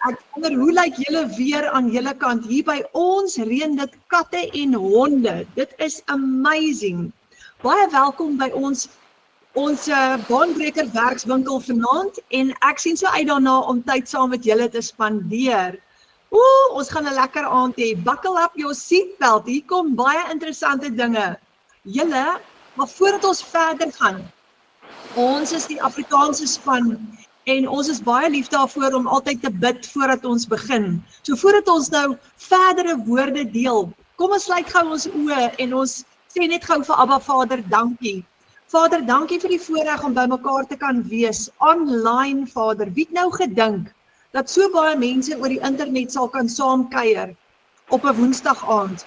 Ek wonder, hoe lyk julle weer aan julle kant? Hier by ons reën dit katte en honde. Dit is amazing. Baie welkom by ons baanbreker werkswinkel vanaand en ek sien so uit daarna om tyd saam met julle te spandeer. Ons gaan 'n lekker aand hê. Buckle up your seatbelt. Hier kom baie interessante dinge. Julle, maar voordat ons verder gaan, ons is die Afrikaanse span en ons is baie lief daarvoor om altyd te bid voordat ons begin. So voordat ons nou verdere woorde deel, kom ons sluit gou ons oë en ons sê net gou vir Abba Vader, dankie. Vader, dankie vir die voorreg om by mekaar te kan wees, online Vader. Wie het nou gedink dat so baie mense oor die internet sal kan saamkuier op 'n Woensdag aand?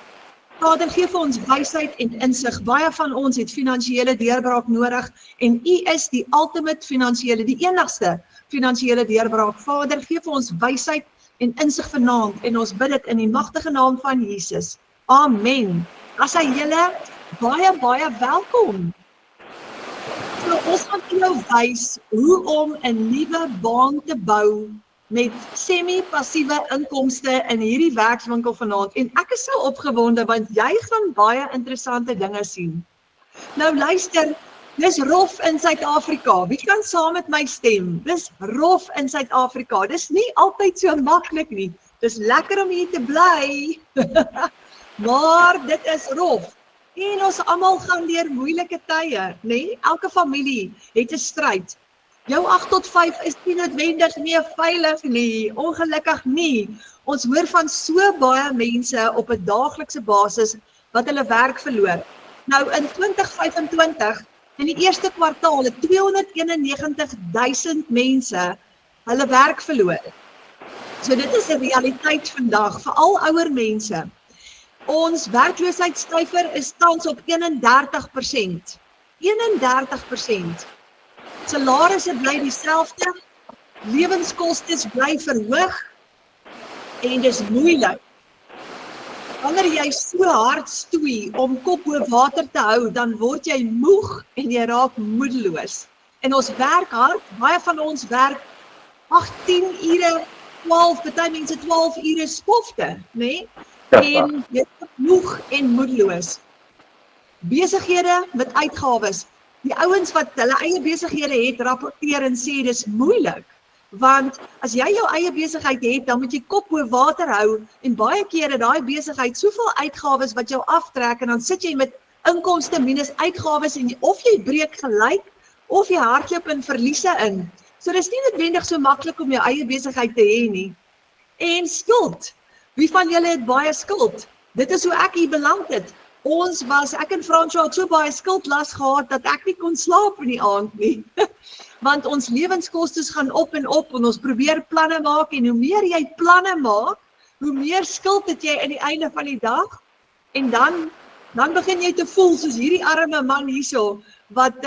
Vader, gee vir ons wysheid en insig. Baie van ons het finansiële deurbraak nodig en U is die ultimate finansiële, die enigste finansiële deurbraak. Vader, gee vir ons wysheid en insig vanaand en ons bid dit in die magtige naam van Jesus. Amen. As hy julle baie welkom. So, ons gaan vir jou wys hoe om 'n nuwe baan te bou met semi-passiewe inkomste in hierdie werkswinkel vanaand. En ek is so opgewonde want jy gaan baie interessante dinge sien. Nou luister, dis rof in Suid-Afrika. Wie kan saam met my stem? Dis rof in Suid-Afrika. Dis nie altyd so maklik nie. Dis lekker om hier te bly. Maar dit is rof. En ons almal gaan deur moeilike tye, nê? Elke familie het 'n stryd. Jou 8 tot 5 is nie noodwendig meer veilig nie, ongelukkig nie. Ons hoor van so baie mense op 'n daaglikse basis wat hulle werk verloor. Nou in 2025, in die eerste kwartaal, het 291.000 mense hulle werk verloor. So dit is 'n realiteit vandag, veral ouer mense. Ons werkloosheidssyfer is tans op 31%. 31%. Salarisse bly dieselfde, lewenskostes bly verhoog en dis moeilik. Wanneer jy so hard stoei om kop bo water te hou, dan word jy moeg en jy raak moedeloos. En ons werk hard, baie van ons werk 18 ure, 12, party mense 12 ure skofte, nê? En jy is moeg en moedeloos. Besighede met uitgawes. Die ouens wat hulle eie besighede het, rapporteer en sê dis moeilik. Want as jy jou eie besigheid het, dan moet jy kop bo water hou en baie kere daai besigheid soveel uitgawes wat jou aftrek en dan sit jy met inkomste minus uitgawes en of jy breek gelyk of jy hardloop in verliese in. So dis nie noodwendig so maklik om jou eie besigheid te hê nie. En skuld. Wie van julle het baie skuld? Dit is hoe ek hier beland het. Ek en Fransjo het so baie skuldlas gehad dat ek nie kon slaap in die aand nie. Want ons lewenskostes gaan op en ons probeer planne maak en hoe meer jy planne maak, hoe meer skuld het jy aan die einde van die dag. En dan begin jy te voel soos hierdie arme man hierso wat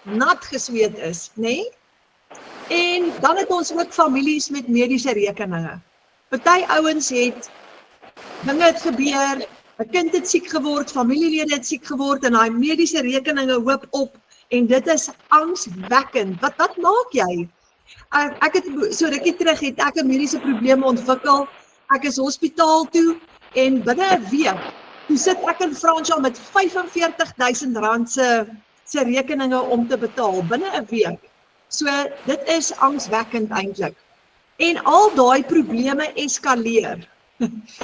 nat gesweet is, nê? En dan het ons ook families met mediese rekeninge. Party ouens het dinge het gebeur, 'n kind het siek geword, familielede het siek geword en daai mediese rekeninge hoop op en dit is angswekkend. Wat maak jy? Ek het so rukkie terug het ek 'n mediese probleem ontwikkel. Ek is hospitaal toe en binne 'n week toe sit ek en Fransjo met R45.000 se rekeninge om te betaal binne 'n week. So dit is angswekkend eintlik. En al daai probleme eskaleer.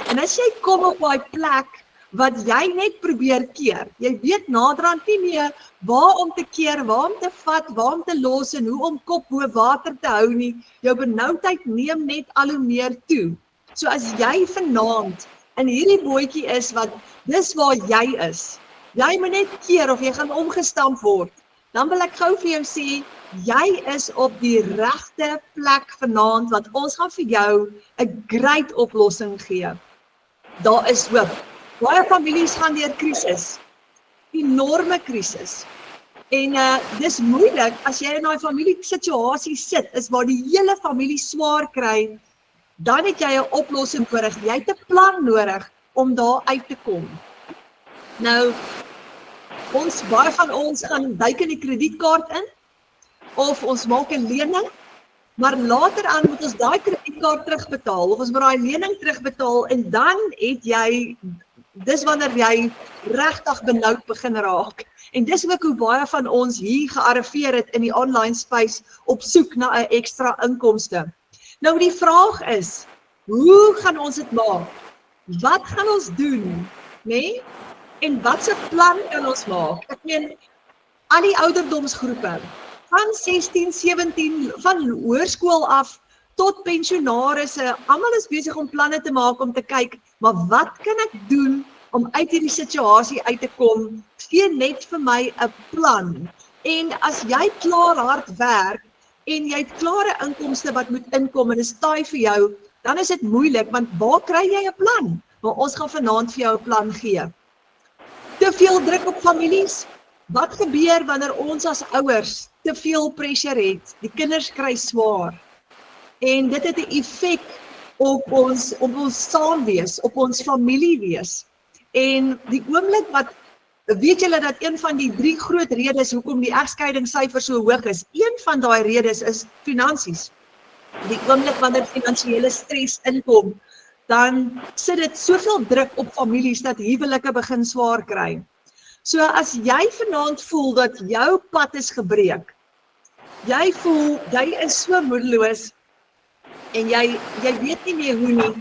En as jy kom op daai plek wat jy net probeer keer, jy weet naderhand nie meer waar om te keer, waar om te vat, waar om te los en hoe om kop bo water te hou nie, jou benoudheid neem net al hoe meer toe. So as jy vanaand in hierdie bootjie is wat dis waar jy is, jy moet net keer of jy gaan omgestamp word, dan wil ek gou vir jou sê, jy is op die regte plek vanaand, want ons gaan vir jou 'n great oplossing gee. Daar is hoop. Baie families gaan deur krisis, enorme krisis. En dis moeilik as jy in daai familiesituasie sit, is waar die hele familie swaar kry, dan het jy 'n oplossing nodig. Jy het 'n plan nodig om daar uit te kom. Nou, baie van ons gaan duik in die kredietkaart in, of ons maak 'n lening, Maar later aan moet ons daai kredietkaart terugbetaal of ons moet daai lening terugbetaal en dan het jy, dis wanneer jy regtig benoud begin raak. En dis ook hoe baie van ons hier gearriveer het in die online space op soek na 'n ekstra inkomste. Nou die vraag is, hoe gaan ons dit maak? Wat gaan ons doen? Nee? En wat se plan kan ons maak? Ek meen, al die ouderdomsgroepe, van 16, 17, van hoërskool af tot pensionarisse, almal is besig om planne te maak om te kyk, maar wat kan ek doen om uit hierdie situasie uit te kom? Gee net vir my 'n plan. En as jy klaar hard werk en jy het klare inkomste wat moet inkom en is taai vir jou, dan is dit moeilik, want waar kry jy 'n plan? Maar ons gaan vanaand vir jou 'n plan gee. Te veel druk op families. Wat gebeur wanneer ons as ouers te veel pressure het? Die kinders kry swaar. En dit het 'n effek op ons saam wees, op ons familie wees. En die oomblik wat, weet julle dat een van die 3 groot redes hoekom die egskeidingssyfer so hoog is, een van daai redes is finansies. Die oomblik wanneer finansiële stres inkom, dan sit dit soveel druk op families dat huwelike begin swaar kry. So as jy vanaand voel dat jou pad is gebreek, jy voel, jy is so moedeloos, en jy weet nie meer hoe nie,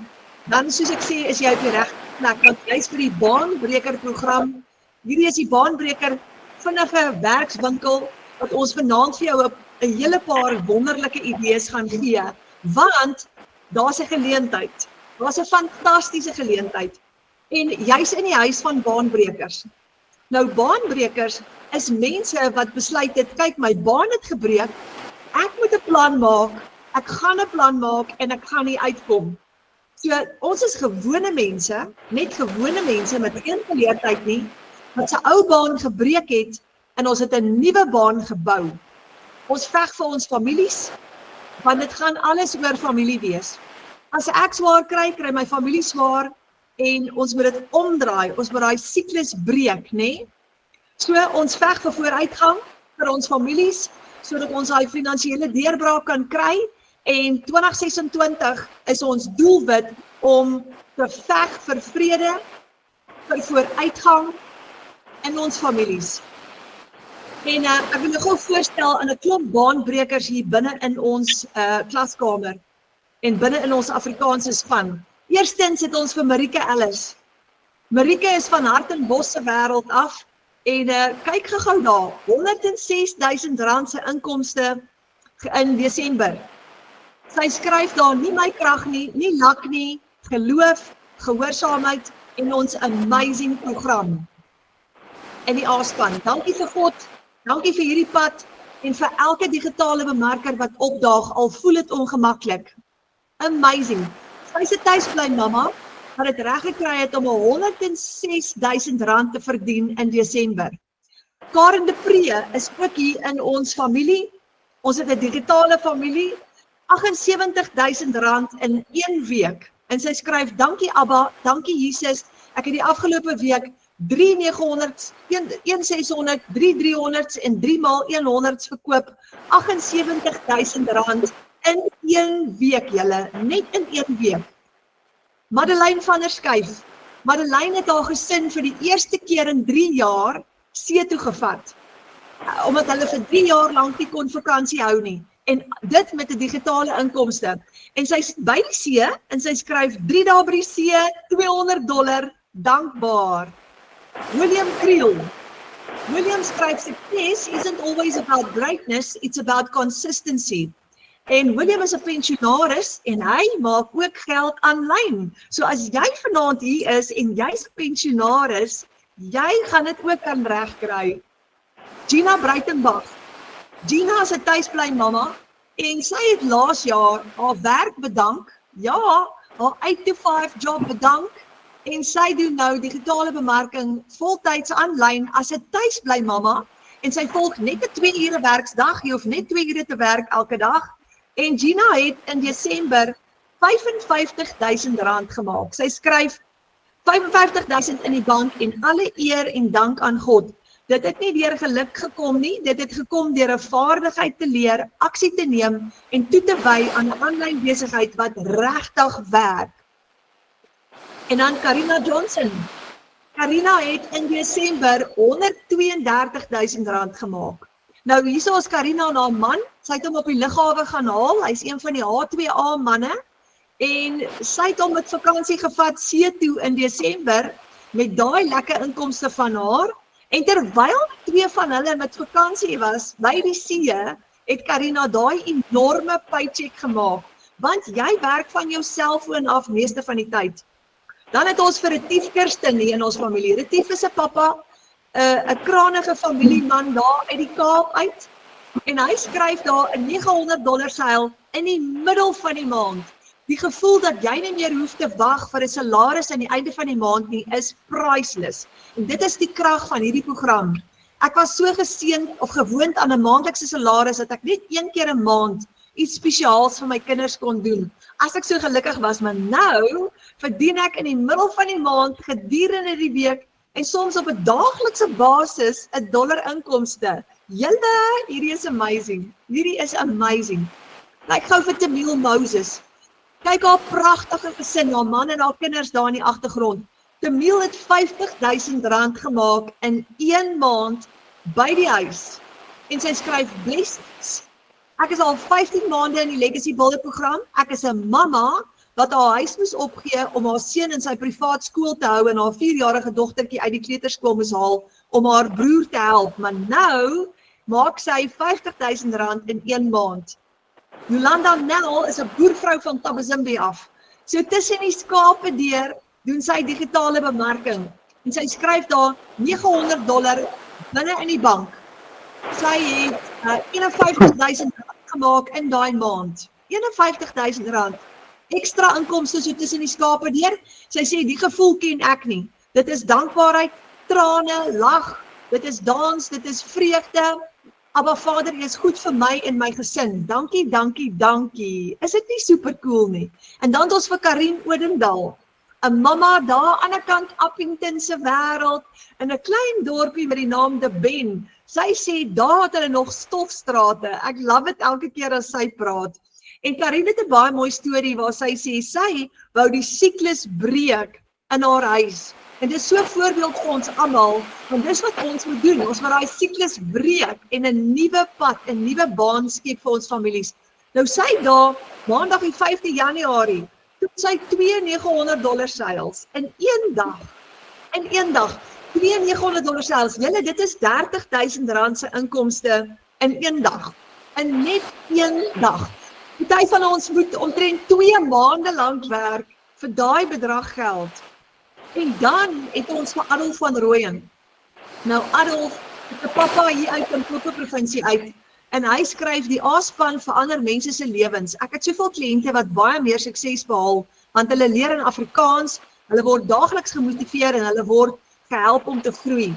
dan soos ek sê, is jy op die regte plek, want jy is vir die Baanbreker program. Hierdie is die Baanbreker vinnige werkswinkel, wat ons vanaand vir jou 'n hele paar wonderlike idees gaan gee, want daar's 'n geleentheid, daar's 'n fantastiese geleentheid, en jy's in die huis van baanbrekers. Nou baanbrekers is mense wat besluit het, kyk my baan het gebreek, ek moet 'n plan maak, ek gaan 'n plan maak en ek gaan nie uitkom. So ons is gewone mense, net gewone mense met geen geleerdheid nie, wat sy ou baan gebreek het en ons het 'n nuwe baan gebou. Ons veg vir ons families, want dit gaan alles oor familie wees. As ek swaar kry, kry my familie swaar en ons moet dit omdraai, ons moet daai siklus breek, né? So ons veg vir vooruitgang vir ons families, sodat ons daai finansiële deurbraak kan kry en 2026 is ons doelwit om te veg vir vrede, vir vooruitgang in ons families. En ek wil nou gou voorstel aan 'n klomp baanbrekers hier binne in ons klaskamer en binne in ons Afrikaanse span. Eerstens het ons vir Marike Ellis. Marike is van Hartenbos se wêreld af en kyk gou daar, R106.000 se inkomste in Desember. Sy skryf daar nie my krag nie, nie lak nie, geloof, gehoorsaamheid en ons amazing program in die A-span. Dankie vir God, dankie vir hierdie pad en vir elke digitale bemarker wat opdaag, al voel dit ongemaklik. Amazing. Sy is 'n tuisbly mamma wat dit reg gekry het om R106.000 te verdien in Desember. Karen de Pre is ook hier in ons familie. Ons het 'n digitale familie, R78.000 in 1 week. En sy skryf, dankie Abba, dankie Jesus, ek het die afgelope week 3,900, 1,600, 3,300 en 3x100 verkoop, R78.000 in 1 week, julle, net in 1 week. Madeleine van der Skyf. Madeleine het haar gesin vir die eerste keer in 3 jaar see toe gevat. Omdat hulle vir 3 jaar lank nie kon vakansie hou nie. En dit met 'n digitale inkomste. En sy is by die see en sy skryf 3 dae by die see, $200, dankbaar. William Creel. William skryf, success isn't always about greatness, it's about consistency. En William is 'n pensionaris en hy maak ook geld aanlyn. So as jy vanaand hier is en jy's 'n pensionaris, jy gaan dit ook kan regkry. Gina Breitenbach. Gina is 'n tuisbly mamma en sy het laas jaar haar werk bedank. Ja, haar 8-to-5 job bedank. En sy doen nou digitale bemarking voltyds aanlyn as 'n tuisbly mamma en sy volg net 'n 2 ure werksdag, jy hoef net 2 ure te werk elke dag. En Gina het in Desember R55.000 gemaak. Sy skryf 55.000 in die bank en alle eer en dank aan God. Dit het nie deur geluk gekom nie, dit het gekom deur 'n vaardigheid te leer, aksie te neem en toe te wy aan 'n aanlyn besigheid wat regtig werk. En dan Karina Johnson. Karina het in Desember R132.000 gemaak. Nou hierso is Karina en haar man, sy het hom op die lughawe gaan haal, hy's een van die H2A manne, en sy het hom met vakansie gevat see toe in Desember, met daai lekker inkomste van haar, en terwyl twee van hulle met vakansie was, by die see, het Karina daai enorme paycheck gemaak, want jy werk van jou selfoon af meeste van die tyd. Dan het ons vir Retief Kirsten hier in ons familie. Retief is 'n pappa, 'n kranige familieman daar uit die Kaap uit, en hy skryf daar 'n $900 seil in die middel van die maand. Die gevoel dat jy nie meer hoef te wag vir 'n salaris aan die einde van die maand nie, is priceless. En dit is die krag van hierdie program. Ek was so geseënd of gewoond aan 'n maandelikse salaris dat ek net een keer 'n maand iets spesiaals vir my kinders kon doen. As ek so gelukkig was, maar nou verdien ek in die middel van die maand, gedurende die week en soms op 'n daaglikse basis $1 inkomste. Julle, hierdie is amazing. Hierdie is amazing. Like gou vir Tamil Moses. Kyk haar pragtige gesin, haar man en haar kinders daar in die agtergrond. Tamil het R50.000 gemaak in 1 maand by die huis. En sy skryf blessings. Ek is al 15 maande in die Legacy Builder program. Ek is 'n mamma wat haar huis moes opgee om haar seun in sy privaat skool te hou en haar 4-jarige dogtertjie uit die kleuterskool moes haal om haar broer te help. Maar nou maak sy R50.000 in 1 maand. Yolanda Nel is 'n boervrou van Tabazimbi af. So tussen die skape deur doen sy digitale bemarking. En sy skryf daar $900 binne in die bank. Sy het R51.000 gemaak in daai maand. R51.000. Ekstra inkomste so tussen die skape deur. Sy sê die gevoel ken ek nie. Dit is dankbaarheid, trane, lag, dit is dans, dit is vreugde. Abba Vader, jy is goed vir my en my gesin. Dankie, dankie, dankie. Is dit nie super cool nie? En dan het ons vir Karin Odendaal, 'n mamma daar aan die kant Appington se wêreld, in 'n klein dorpie met die naam De Ben. Sy sê daar het hulle nog stofstrate. Ek love dit elke keer as sy praat. En Karin het 'n baie mooi storie waar sy sê sy wou die siklus breek in haar huis. En dit is so 'n voorbeeld vir ons almal, want dis wat ons moet doen. Ons moet daai siklus breek en 'n nuwe pad, 'n nuwe baan skep vir ons families. Nou sy daar, maandag die 5de Januarie, toe sy 2 $900 seils in een dag. In een dag, 2 $900 seils. Julle, dit is R30.000 se inkomste in een dag. In net een dag. Party van ons moet omtrent 2 maande lank werk vir daai bedrag geld. En dan het ons vir Adolf van Rooyen. Nou Adolf is 'n pappa hier uit in Limpopo provinsie uit. En hy skryf die A-span verander mense se lewens. Ek het soveel kliënte wat baie meer sukses behaal, want hulle leer in Afrikaans, hulle word daagliks gemotiveer en hulle word gehelp om te groei.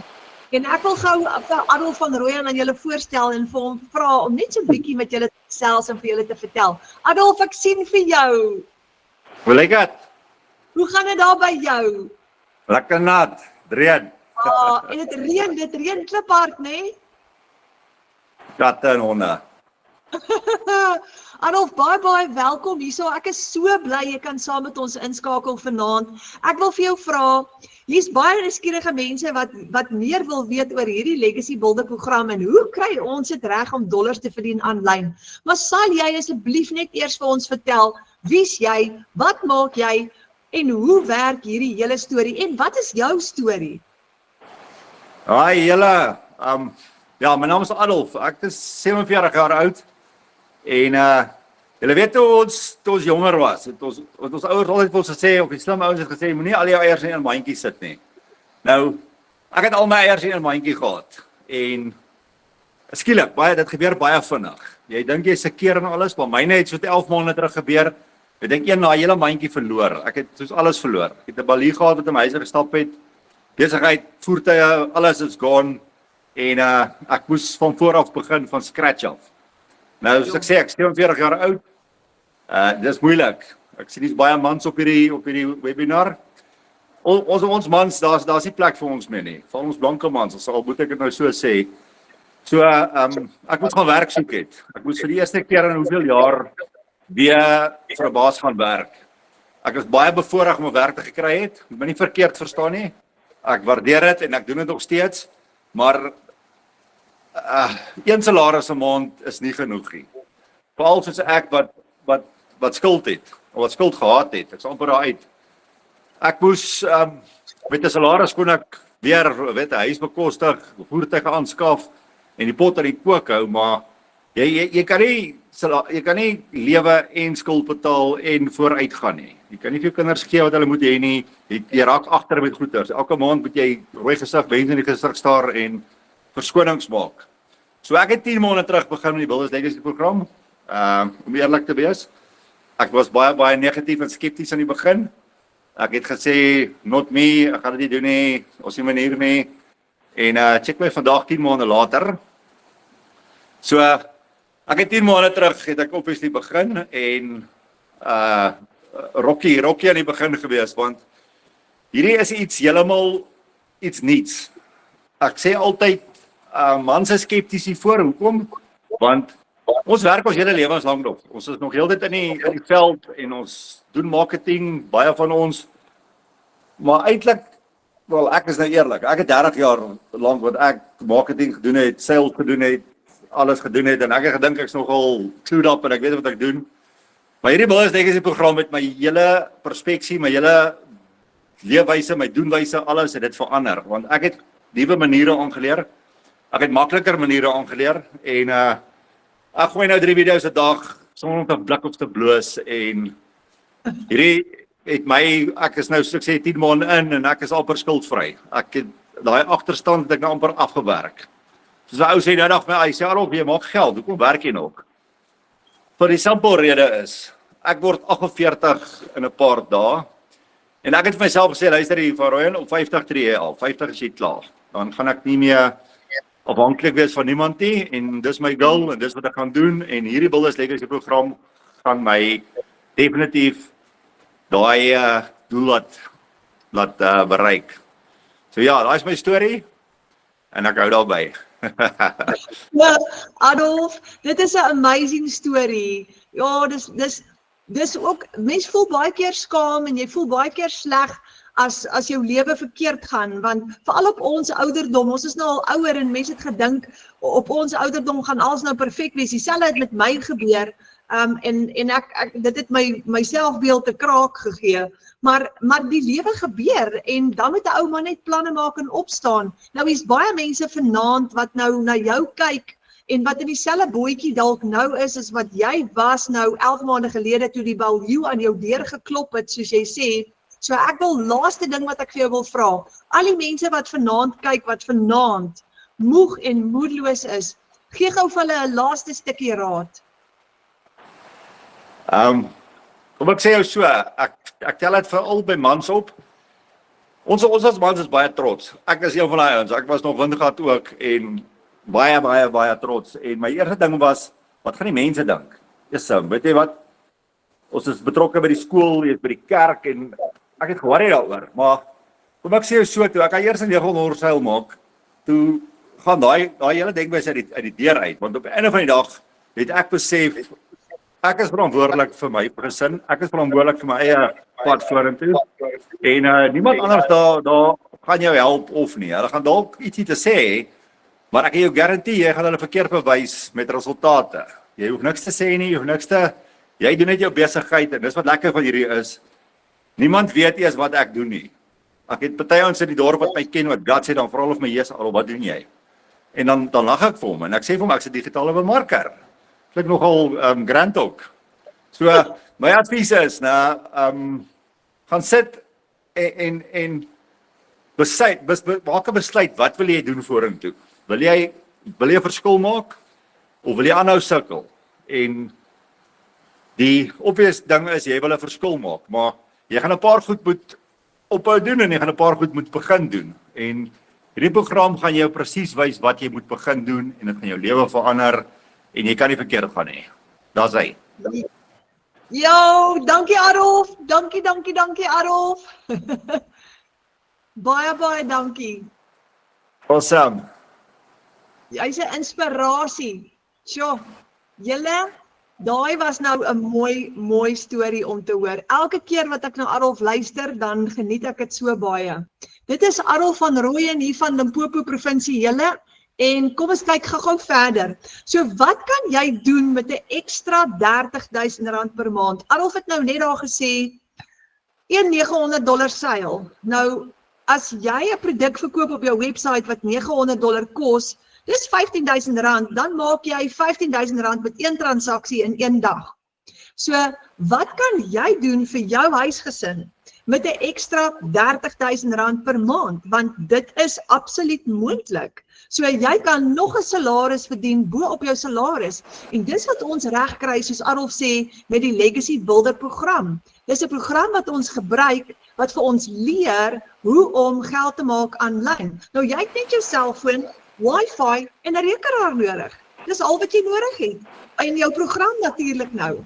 En ek wil gou vir Adolf van Rooyen aan julle voorstel en vir hom vra om net so 'n bietjie met julle te gesels en vir julle te vertel. Adolf, ek sien vir jou. Hoe lyk dit? Hoe gaan dit daar by jou? Lekker nat, reën. En dit reën kliphard, né? Katte en honde. Adolf, baie welkom hierso. Ek is so bly jy kan saam met ons inskakel vanaand. Ek wil vir jou vra, hier's baie nuuskierige mense wat meer wil weet oor hierdie Legacy Builder program en hoe kry ons dit reg om dollars te verdien aanlyn. Maar sal jy asseblief net eers vir ons vertel, wie's jy, wat maak jy en hoe werk hierdie hele storie en wat is jou storie? Hi julle, ja, my naam is Adolf, ek is 47 jaar oud en julle weet toe ons jonger was, het ons ouers altyd vir ons gesê, of die slim ouens het gesê, moenie al jou eiers in 'n mandjie sit nie. Nou, ek het al my eiers in 'n mandjie gehad en skielik, dit gebeur baie vinnig. Jy dink jy seker en alles, maar myne het so 11 maande terug gebeur. Ek dink een na hele mandjie verloor. Ek het soos alles verloor. Ek het 'n balie gehad wat in my huis gestap het. Besigheid, voertuie, alles is gone en ek moes van voor af begin van scratch af. Nou soos ek sê, ek is 47 jaar oud. Dis moeilik. Ek sien dis baie mans op hierdie webinar. Ons mans, daar's nie plek vir ons meer nie. Vir ons blanke mans, as al moet ek dit nou so sê. So, ek moet gaan werk soek het. Ek moes vir die eerste keer in hoeveel jaar weer vir 'n baas gaan werk. Ek is baie bevoorreg om 'n werk te gekry het. Moet my nie verkeerd verstaan nie. Ek waardeer dit en ek doen dit nog steeds, maar een salaris 'n maand is nie genoeg nie. Veral soos ek wat skuld het, of wat skuld gehad het. Ek's amper daar uit. Ek moes met 'n salaris kon ek weer, 'n huis bekostig, voertuie aanskaf en die pot aan die kook hou, maar jy kan nie lewe en skuld betaal en vooruit gaan nie. Jy kan nie vir jou kinders gee wat hulle moet hê nie. Jy raak agter met goeders. Elke maand moet jy rooi gesig, mense in die gesig staar en verskonings maak. So ek het 10 maande terug begin met die Builders Legacy program. Om eerlik te wees, ek was baie negatief en skepties aan die begin. Ek het gesê, not me, ek gaan dit nie doen nie, ons nie manier nie. En check my vandag 10 maande later. So, ek het 10 maande terug, het ek obviously begin en Rocky aan die begin gewees, want hierdie is heeltemal iets niets. Ek sê altyd, mans is skepties hiervoor, hoekom? Want ons werk ons hele lewens lank nog. Ons is nog heeltyd in die veld en ons doen marketing, baie van ons. Maar eintlik, wel ek is nou eerlik, ek het 30 jaar lank wat ek marketing gedoen het, sales gedoen het, alles gedoen het en ek het gedink ek's nogal clued up en ek weet wat ek doen. Maar hierdie Builders Legacy program met my hele perspeksie, my hele leefwyse, my doenwyse, alles het dit verander, want ek het nuwe maniere aangeleer. Ek het makliker maniere aangeleer en ek gooi nou 3 video's 'n dag sonder om te blik of te bloos en hierdie het my, ek is nou soos ek sê 10 maande in en ek is amper skuldvry. Ek het daai agterstand het ek nou amper afgewerk. Soos 'n ou sê nou dag my, hy sê alop jy maak geld, hoekom werk jy nog? Vir die simpel rede is, ek word 48 in 'n paar dae en ek het vir myself gesê, luister hier van Royan, op 50 tree jy al, 50 is jy klaar. Dan gaan ek nie meer afhanklik wees van niemand nie en dis my goal en dis wat ek gaan doen en hierdie Builders Legacy program gaan my definitief daai doel laat bereik. So ja, daai is my storie en ek hou daarby. Ja, Adolf, dit is 'n amazing story. Ja, dis ook, mens voel baie keer skaam en jy voel baie keer sleg as jou lewe verkeerd gaan, want veral op ons ouderdom, ons is nou al ouer en mense het gedink op ons ouderdom gaan alles nou perfek wees. Dieselfde het met my gebeur. En ek dit het my selfbeeld 'n kraak gegee, maar die lewe gebeur en dan moet 'n ou maar net planne maak en opstaan. Nou is baie mense vanaand wat nou na jou kyk en wat in dieselfde bootjie dalk nou is as wat jy was nou 11 maande gelede toe die baljoe aan jou deur geklop het, soos jy sê. So ek wil laaste ding wat ek vir jou wil vra, al die mense wat vanaand kyk, wat vanaand moeg en moedeloos is, gee gou vir hulle 'n laaste stukkie raad. Kom ek sê jou so, ek tel dit veral by mans op. Ons as mans is baie trots. Ek is een van daai ouens. Ek was nog Windgat ook en baie trots. En my eerste ding was, wat gaan die mense dink? Weet jy wat? Ons is betrokke by die skool, by die kerk en ek het ge-worry daaroor. Maar kom ek sê jou so toe, ek eers 'n legelhorseil maak, toe gaan daai hele denkwyse uit die deur uit, want op die einde van die dag het ek besef ek is verantwoordelik vir my gesin, ek is verantwoordelik vir my eie pad vorentoe en niemand anders daar gaan jou help of nie. Hulle gaan dalk ietsie te sê, maar ek kan jou garandeer jy gaan hulle verkeerd bewys met resultate. Jy hoef niks te sê nie, jy doen net jou besigheid en dis wat lekker van hierdie is. Niemand weet eers wat ek doen nie. Ek het party ons in die dorp wat my ken wat God sê dan vra hulle of my Jesus al wat doen jy? En dan lag ek vir hom en ek sê vir hom ek's 'n digitale bemarker. Klink nogal grand ook. So my advies is gaan sit en maak 'n besluit, wat wil jy doen vorentoe? Wil jy 'n verskil maak of wil jy aanhou sukkel? En die obvious ding is jy wil 'n verskil maak, maar jy gaan 'n paar goed moet ophou doen en jy gaan 'n paar goed moet begin doen. En hierdie program gaan jou presies wys wat jy moet begin doen en dit gaan jou lewe verander en jy kan nie verkeerd gaan nie. Daar's hy. Jo, dankie Adolf. Dankie Adolf. Baie dankie. Awesome. Jy's 'n inspirasie. Sjoe, julle, daai was nou 'n mooi storie om te hoor. Elke keer wat ek na Adolf luister, dan geniet ek dit so baie. Dit is Adolf van Rooyen hier van Limpopo provinsiele. En kom ons kyk gou verder. So wat kan jy doen met 'n ekstra R30,000 per maand? Adolf het nou net daar gesê, $900 seil. Nou, as jy 'n produk verkoop op jou webwerf wat $900 kos, dis R15,000, dan maak jy R15,000 met een transaksie in een dag. So, wat kan jy doen vir jou huisgesin met 'n ekstra R30,000 per maand? Want dit is absoluut moontlik. So, jy kan nog 'n salaris verdien bo op jou salaris. En dis wat ons reg kry, soos Adolf sê, met die Legacy Builder program. Dis 'n program wat ons gebruik, wat vir ons leer hoe om geld te maak aanlyn. Nou, jy het net jou selfoon, wifi en 'n rekenaar nodig. Dis al wat jy nodig het. En jou program natuurlik nou.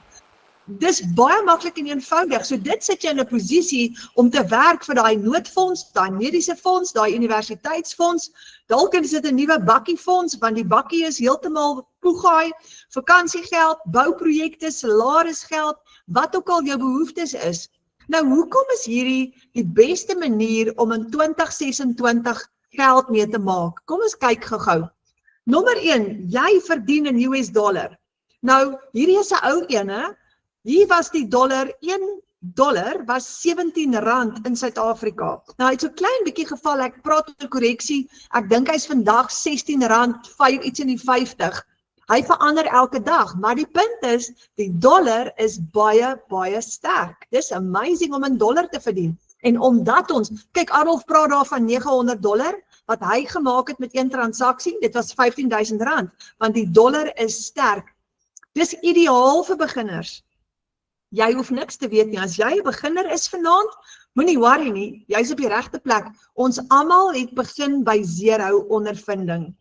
Dis baie maklik en eenvoudig. So dit sit jy in 'n posisie om te werk vir daai noodfonds, daai mediese fonds, daai universiteitsfonds. Dalk is dit 'n nuwe bakkiefonds, want die bakkie is heeltemal poegaai, vakansiegeld, bouprojekte, salarisgeld, wat ook al jou behoeftes is. Nou, hoekom is hierdie die beste manier om in 2026 geld mee te maak? Kom ons kyk gou-gou. Nommer 1, jy verdien in US dollar. Nou, hierdie is 'n ou ene. Hier was die dollar, $1 was R17 in Suid-Afrika. Nou, hy het so klein bietjie geval, ek praat oor korreksie, ek dink hy's vandag R16, iets in die 50. Hy verander elke dag, maar die punt is, die dollar is baie sterk. Dis amazing om in dollar te verdien. En omdat ons, kyk Adolf praat daar van $900, wat hy gemaak het met een transaksie, dit was R15,000, want die dollar is sterk. Dis ideaal vir beginners. Jy hoef niks te weet nie, as jy 'n beginner is vanaand, moenie worry nie, jy's op die regte plek. Ons almal het begin by 0 ondervinding.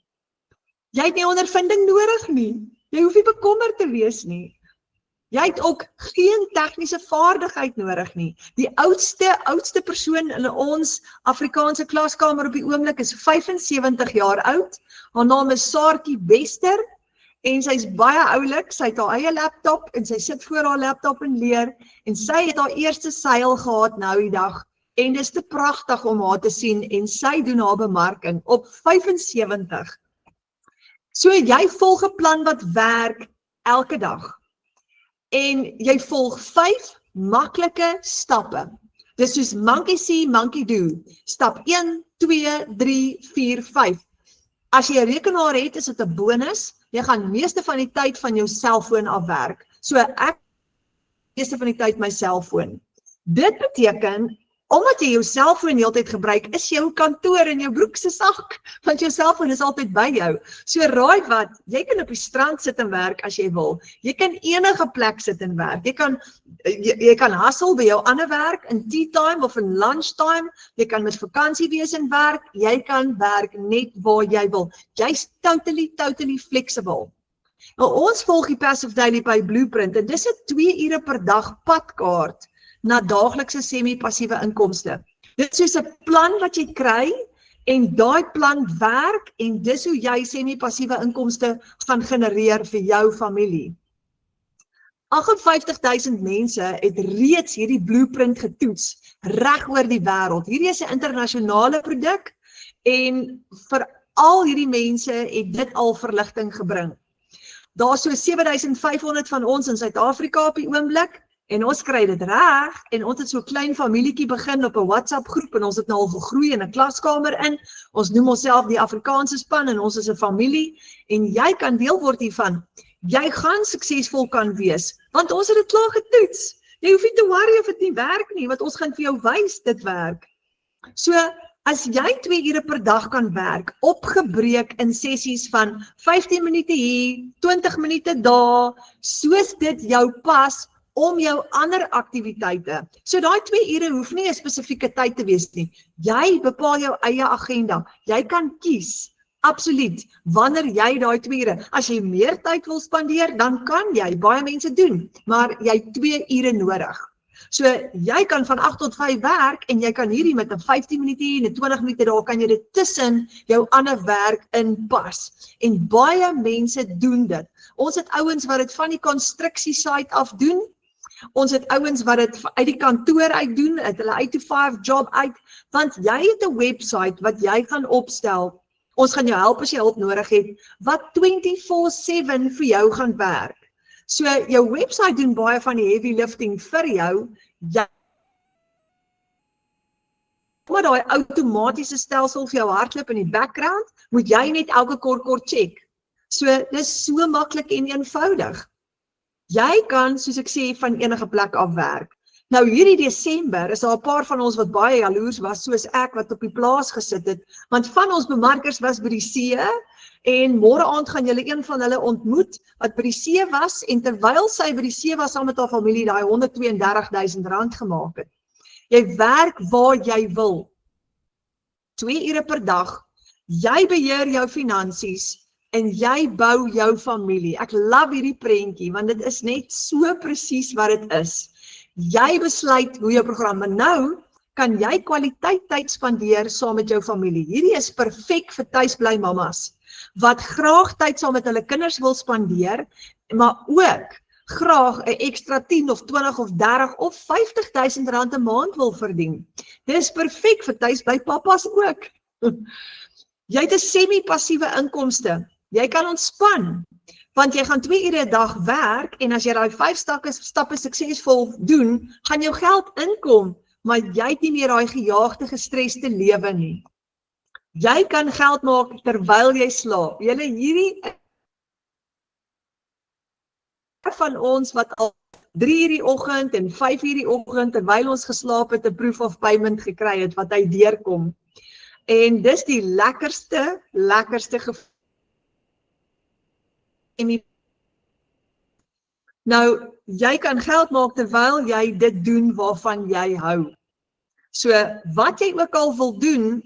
Jy het nie ondervinding nodig nie, jy hoef nie bekommerd te wees nie. Jy het ook geen tegniese vaardigheid nodig nie. Die oudste persoon in ons Afrikaanse klaskamer op die oomblik is 75 jaar oud, haar naam is Saartjie Bester, en sy is baie oulik, sy het haar eie laptop, en sy sit voor haar laptop en leer, en sy het haar eerste seil gehad nou die dag, en dit is te pragtig om haar te sien, en sy doen haar bemarking op 75. So jy volg 'n plan wat werk elke dag, en jy volg 5 maklike stappe. Dis soos monkey see, monkey do. Stap 1, 2, 3, 4, 5. As jy 'n rekenaar het, is dit 'n bonus. Jy gaan meeste van die tyd van jou selfoon afwerk. So ek meeste van die tyd my selfoon. Dit beteken, omdat jy jou selfoon heeltyd gebruik, is jou kantoor in jou broek se sak, want jou selfoon is altyd by jou. So raai wat, jy kan op die strand sit en werk as jy wil. Jy kan enige plek sit en werk. Jy kan hustle by jou ander werk, in tea time of in lunch time. Jy kan met vakansie wees en werk. Jy kan werk net waar jy wil. Jy's totally flexible. Nou, ons volg die Passive Daily by Blueprint, en dis 'n 2 ure per dag padkaart na daaglikse semi-passiewe inkomste. Dit is soos 'n plan wat jy kry, en daai plan werk, en dis hoe jy semi-passiewe inkomste gaan genereer vir jou familie. 58,000 mense het reeds hierdie blueprint getoets, reg oor die wêreld. Hierdie is 'n internasionale produk, en vir al hierdie mense het dit al verligting gebring. Daar is so 7,500 van ons in Suid-Afrika op die oomblik, en ons kry dit reg, en ons het so 'n klein familietjie begin op 'n WhatsApp groep, en ons het nou al gegroei in 'n klaskamer in. Ons noem onsself die Afrikaanse span, en ons is 'n familie, en jy kan deel word hiervan. Jy gaan suksesvol kan wees, want ons het dit klaar getoets. Jy hoef nie te worry of dit nie werk nie, want ons gaan vir jou wys dit werk. So, as jy 2 ure per dag kan werk, opgebreek in sessies van 15 minute hier, 20 minute daar, soos dit jou pas, om jou ander aktiwiteite. So daai 2 ure hoef nie 'n spesifieke tyd te wees nie. Jy bepaal jou eie agenda. Jy kan kies, absoluut, wanneer jy daai 2 ure. As jy meer tyd wil spandeer, dan kan jy, baie mense doen, maar jy het 2 ure nodig. So jy kan van 8 tot 5 werk en jy kan hierdie met 'n 15 minute en 'n 20 minute daar kan jy dit tussen jou ander werk inpas. En baie mense doen dit. Ons het ouens wat dit van die konstruksie site af doen. Ons het ouens wat dit uit die kantoor uit doen, uit hulle 8 to 5 job uit, want jy het 'n website wat jy gaan opstel. Ons gaan jou help as jy hulp nodig het, wat 24/7 vir jou gaan werk. So jou website doen baie van die heavy lifting vir jou. Maar daai outomatiese stelsel vir jou hardloop in die background, moet jy net elke kort check. So dis so maklik en eenvoudig. Jy kan, soos ek sê, van enige plek af werk. Nou hierdie Desember is daar 'n paar van ons wat baie jaloers was, soos ek wat op die plaas gesit het, want van ons bemarkers was by die see en môre aand gaan julle een van hulle ontmoet wat by die see was en terwyl sy by die see was saam met haar familie daai R132,000 gemaak het. Jy werk waar jy wil. 2 ure per dag. Jy beheer jou finansies. En jy bou jou familie. Ek love hierdie prentjie, want dit is net so presies wat dit is. Jy besluit hoe jou program, maar nou kan jy kwaliteit tyd spandeer saam met jou familie. Hierdie is perfek vir tuisbly mamas, wat graag tyd saam met hulle kinders wil spandeer, maar ook graag 'n ekstra 10 of 20 of 30 of R50,000 'n maand wil verdien. Dit is perfek vir tuisbly papas ook. Jy het 'n semi-passiewe inkomste. Jy kan ontspan, want jy gaan 2 ure 'n dag werk en as jy daai 5 stappe suksesvol doen, gaan jou geld inkom, maar jy het nie meer daai gejaagde, gestreste lewe nie. Jy kan geld maak terwyl jy slaap. Julle hierdie van ons wat al 3 uur die oggend en 5 uur die oggend terwyl ons geslaap het 'n proof of payment gekry het wat hy deurkom. En dis die lekkerste gevoel. Nou, jy kan geld maak terwyl jy dit doen waarvan jy hou. So, wat jy ook al wil doen,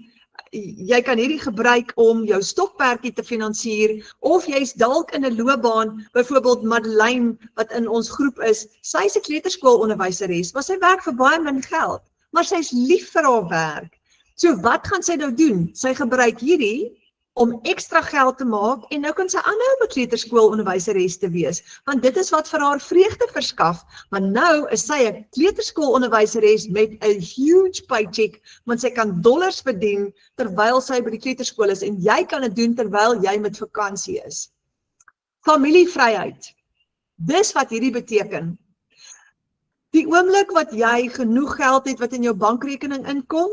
jy kan hierdie gebruik om jou stokperdjie te finansier, of jy's dalk in 'n loopbaan, byvoorbeeld Madeleine, wat in ons groep is, sy is 'n kleuterskoolonderwyseres, maar sy werk vir baie min geld, maar sy is lief vir haar werk. So wat gaan sy nou doen? Sy gebruik hierdie om ekstra geld te maak en nou kan sy aanhou om 'n kleuterskoolonderwyseres te wees, want dit is wat vir haar vreugde verskaf, maar nou is sy 'n kleuterskoolonderwyseres met 'n huge paycheck, want sy kan dollars verdien terwyl sy by die kleuterskool is en jy kan dit doen terwyl jy met vakansie is. Familievryheid. Dis wat hierdie beteken. Die oomblik wat jy genoeg geld het wat in jou bankrekening inkom,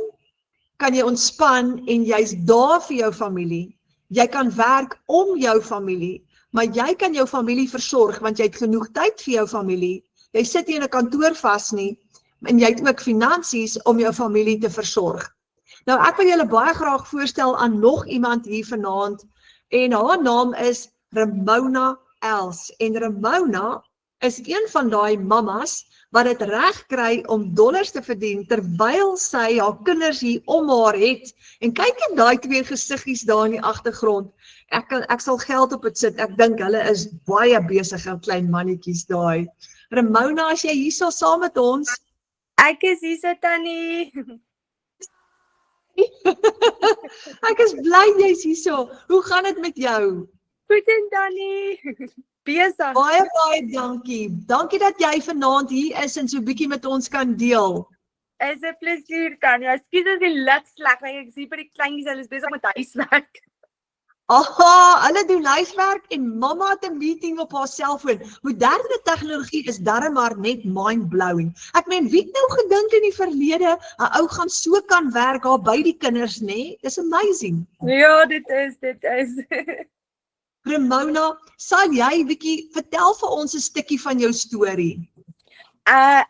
kan jy ontspan en jy's daar vir jou familie. Jy kan werk om jou familie, maar jy kan jou familie versorg, want jy het genoeg tyd vir jou familie. Jy sit nie in 'n kantoor vas nie, en jy het ook finansies om jou familie te versorg. Nou ek wil julle baie graag voorstel aan nog iemand hier vanaand, en haar naam is Ramona Els, en Ramona is een van daai mamas, wat het reg kry om dollars te verdien, terwyl sy haar kinders hier om haar het, en kyk net daai 2 gesiggies daar in die agtergrond, ek sal geld op dit sit, ek dink hulle is baie besige klein mannetjies daai. Ramona, as jy hier sal saam met ons? Ek is hier so Tannie. Ek is bly jy's hier so. Hoe gaan dit met jou? Goed en Tannie. Besig. Baie dankie. Dankie dat jy vanaand hier is en so 'n bietjie met ons kan deel. Is 'n plesier Tannie. Ekskuus as die lig sleg, ek sien by die kleintjies, hulle is besig met huiswerk. Aha, hulle doen huiswerk en mamma het 'n meeting op haar selfoon. Moderne tegnologie is darm maar net mind-blowing. Ek meen, wie het nou gedink in die verlede, 'n ou gaan so kan werk daar by die kinders, nê? Dis amazing. Ja, dit is. Ramona, sal jy bietjie vertel vir ons 'n stukkie van jou storie?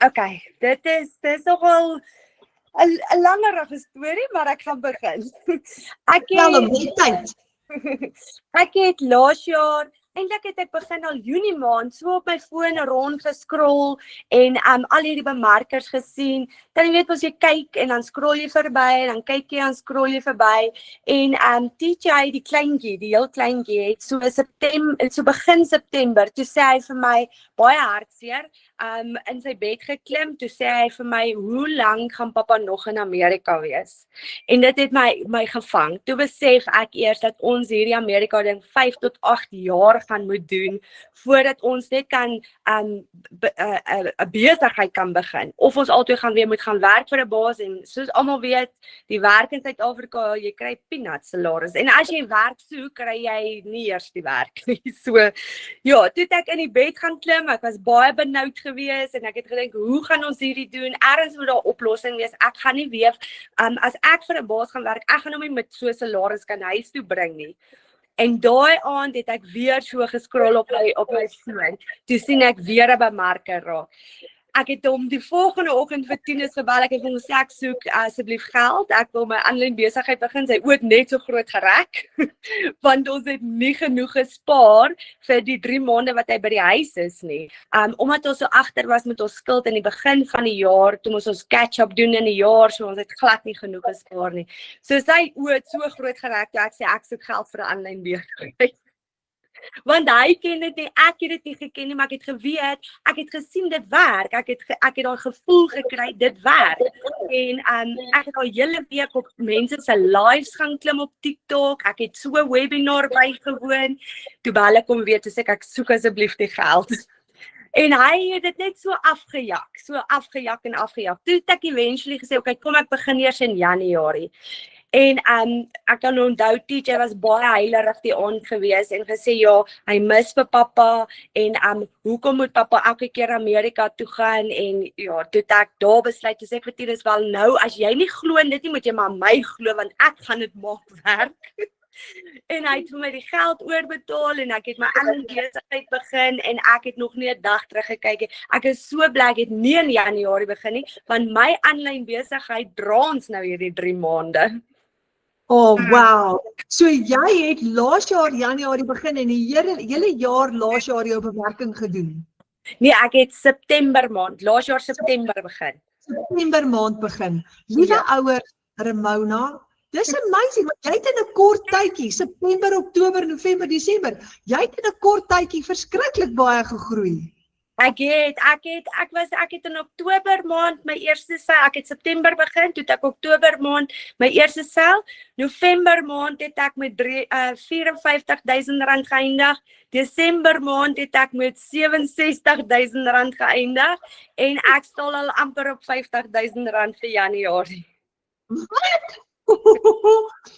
Okay, dit is nogal 'n langerige storie, maar ek gaan begin. Ek het laas jaar, eintlik het ek begin al Junie maand, so op my foon rond geskrol en al hierdie bemarkers gesien. Dan jy weet as jy kyk en dan scroll jy verby en dan kyk jy en scroll jy verby en TJ die kleintjie, die heel kleintjie het so begin September, toe sê hy vir my baie hartseer, in sy bed geklim, toe sê hy vir my, hoe lank gaan papa nog in Amerika wees? En dit het my gevang. Toe besef ek eers dat ons hierdie Amerika ding 5 tot 8 jaar gaan moet doen, voordat ons net kan 'n besigheid kan begin. Of ons altyd gaan weer moet gaan werk vir 'n baas, en soos almal weet, die werk in Suid-Afrika, jy kry peanuts salaris. En as jy werk soek, kry jy nie eers die werk nie. So, ja, toe het ek in die bed gaan klim, ek was baie benoud geweest, en ek het gedink, hoe gaan ons hierdie doen? Ergens moet daar 'n oplossing wees. Ek gaan nie weer, as ek vir 'n baas gaan werk, ek gaan hom nie met so 'n salaris kan huis toe bring nie. En daai aand het ek weer so geskrol op my foon. Toe sien ek weer 'n bemarker raak. Ek het hom die volgende oggend vir 10 gebel. Ek het hom gesê ek soek asseblief geld. Ek wil my aanlyn besigheid begin. Sy oë net so groot gerek. Want ons het nie genoeg gespaar vir die 3 maande wat hy by die huis is nie. Omdat ons so agter was met ons skuld in die begin van die jaar, toe ons catch-up doen in die jaar, so ons het glad nie genoeg gespaar nie. So sy oë het so groot gerek toe ek sê ek soek geld vir 'n aanlyn besigheid. Want hy ken dit nie, ek het dit nie geken nie, maar ek het geweet, ek het gesien dit werk, ek het daai gevoel gekry, dit werk. En ek het al hele week op mense se lives gaan klim op TikTok, ek het so 'n webinar bygewoon, toe bel ek hom weer, toe sê ek soek asseblief die geld. En hy het dit net so afgejak en afgejak. Toe het ek eventually gesê, okay, kom ek begin eers in Januarie. En ek kan onthou, TJ was baie heilerig die aand gewees en gesê, ja, hy mis vir pappa en hoekom moet pappa elke keer Amerika toe gaan en ja, toe het ek daar besluit, toe sê ek vir Tinus wel nou, as jy nie glo in dit nie, moet jy maar my glo, want ek gaan dit maak werk. En hy het vir my die geld oorbetaal en ek het my eie besigheid begin en ek het nog nie 'n dag teruggekyk nie. Ek is so bly ek het nie in Januarie begin nie, want my aanlyn besigheid dra ons nou hierdie 3 maande. Oh, wow. So jy het laas jaar Januarie begin en die hele jaar laas jaar jou bewerking gedoen? Nee, ek het September maand, laas jaar September begin. September maand begin. Liewe ouers, Ramona, dis amazing, want jy het in 'n kort tydjie, September, Oktober, November, Desember, jy het in 'n kort tydjie verskriklik baie gegroei. Ek het in Oktober maand my eerste sel, ek het September begin, toe het ek Oktober maand my eerste sel, November maand het ek met R54,000 geëindig, Desember maand het ek met R67,000 geëindig, en ek staan al amper op R50,000 vir Januarie. Wat?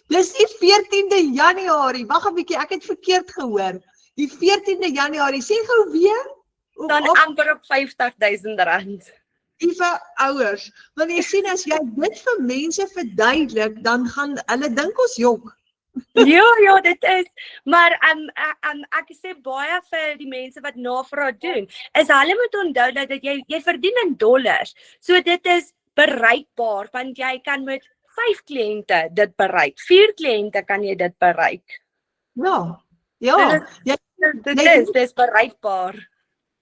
Dis die 14de Januarie, wag 'n bietjie, ek het verkeerd gehoor, die 14de Januarie, sê gou weer? Dan amper op R50,000. Liewe ouers, want jy sien as jy dit vir mense verduidelik, dan gaan hulle dink ons jok. Ja, dit is, maar ek sê baie vir die mense wat navraag doen, is hulle moet onthou dat jy verdien in dollars, so dit is bereikbaar, want jy kan met 5 kliënte dit bereik, 4 kliënte kan jy dit bereik. Ja, dit is bereikbaar.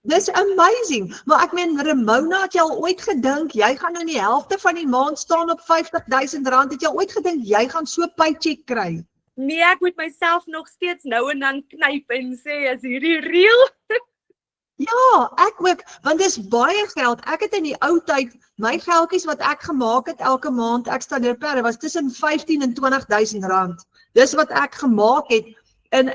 Dis amazing, maar ek meen Ramona, het jy al ooit gedink, jy gaan nou die helfte van die maand staan op R50,000, het jy al ooit gedink, jy gaan so paycheck kry? Nee, ek moet myself nog steeds nou en dan knyp en sê, is hierdie real? Ja, ek ook, want dis baie geld, ek het in die ou tyd, my geldjies wat ek gemaak het elke maand, ek studeer per, was tussen 15 en 20,000 rand, dis wat ek gemaak het, en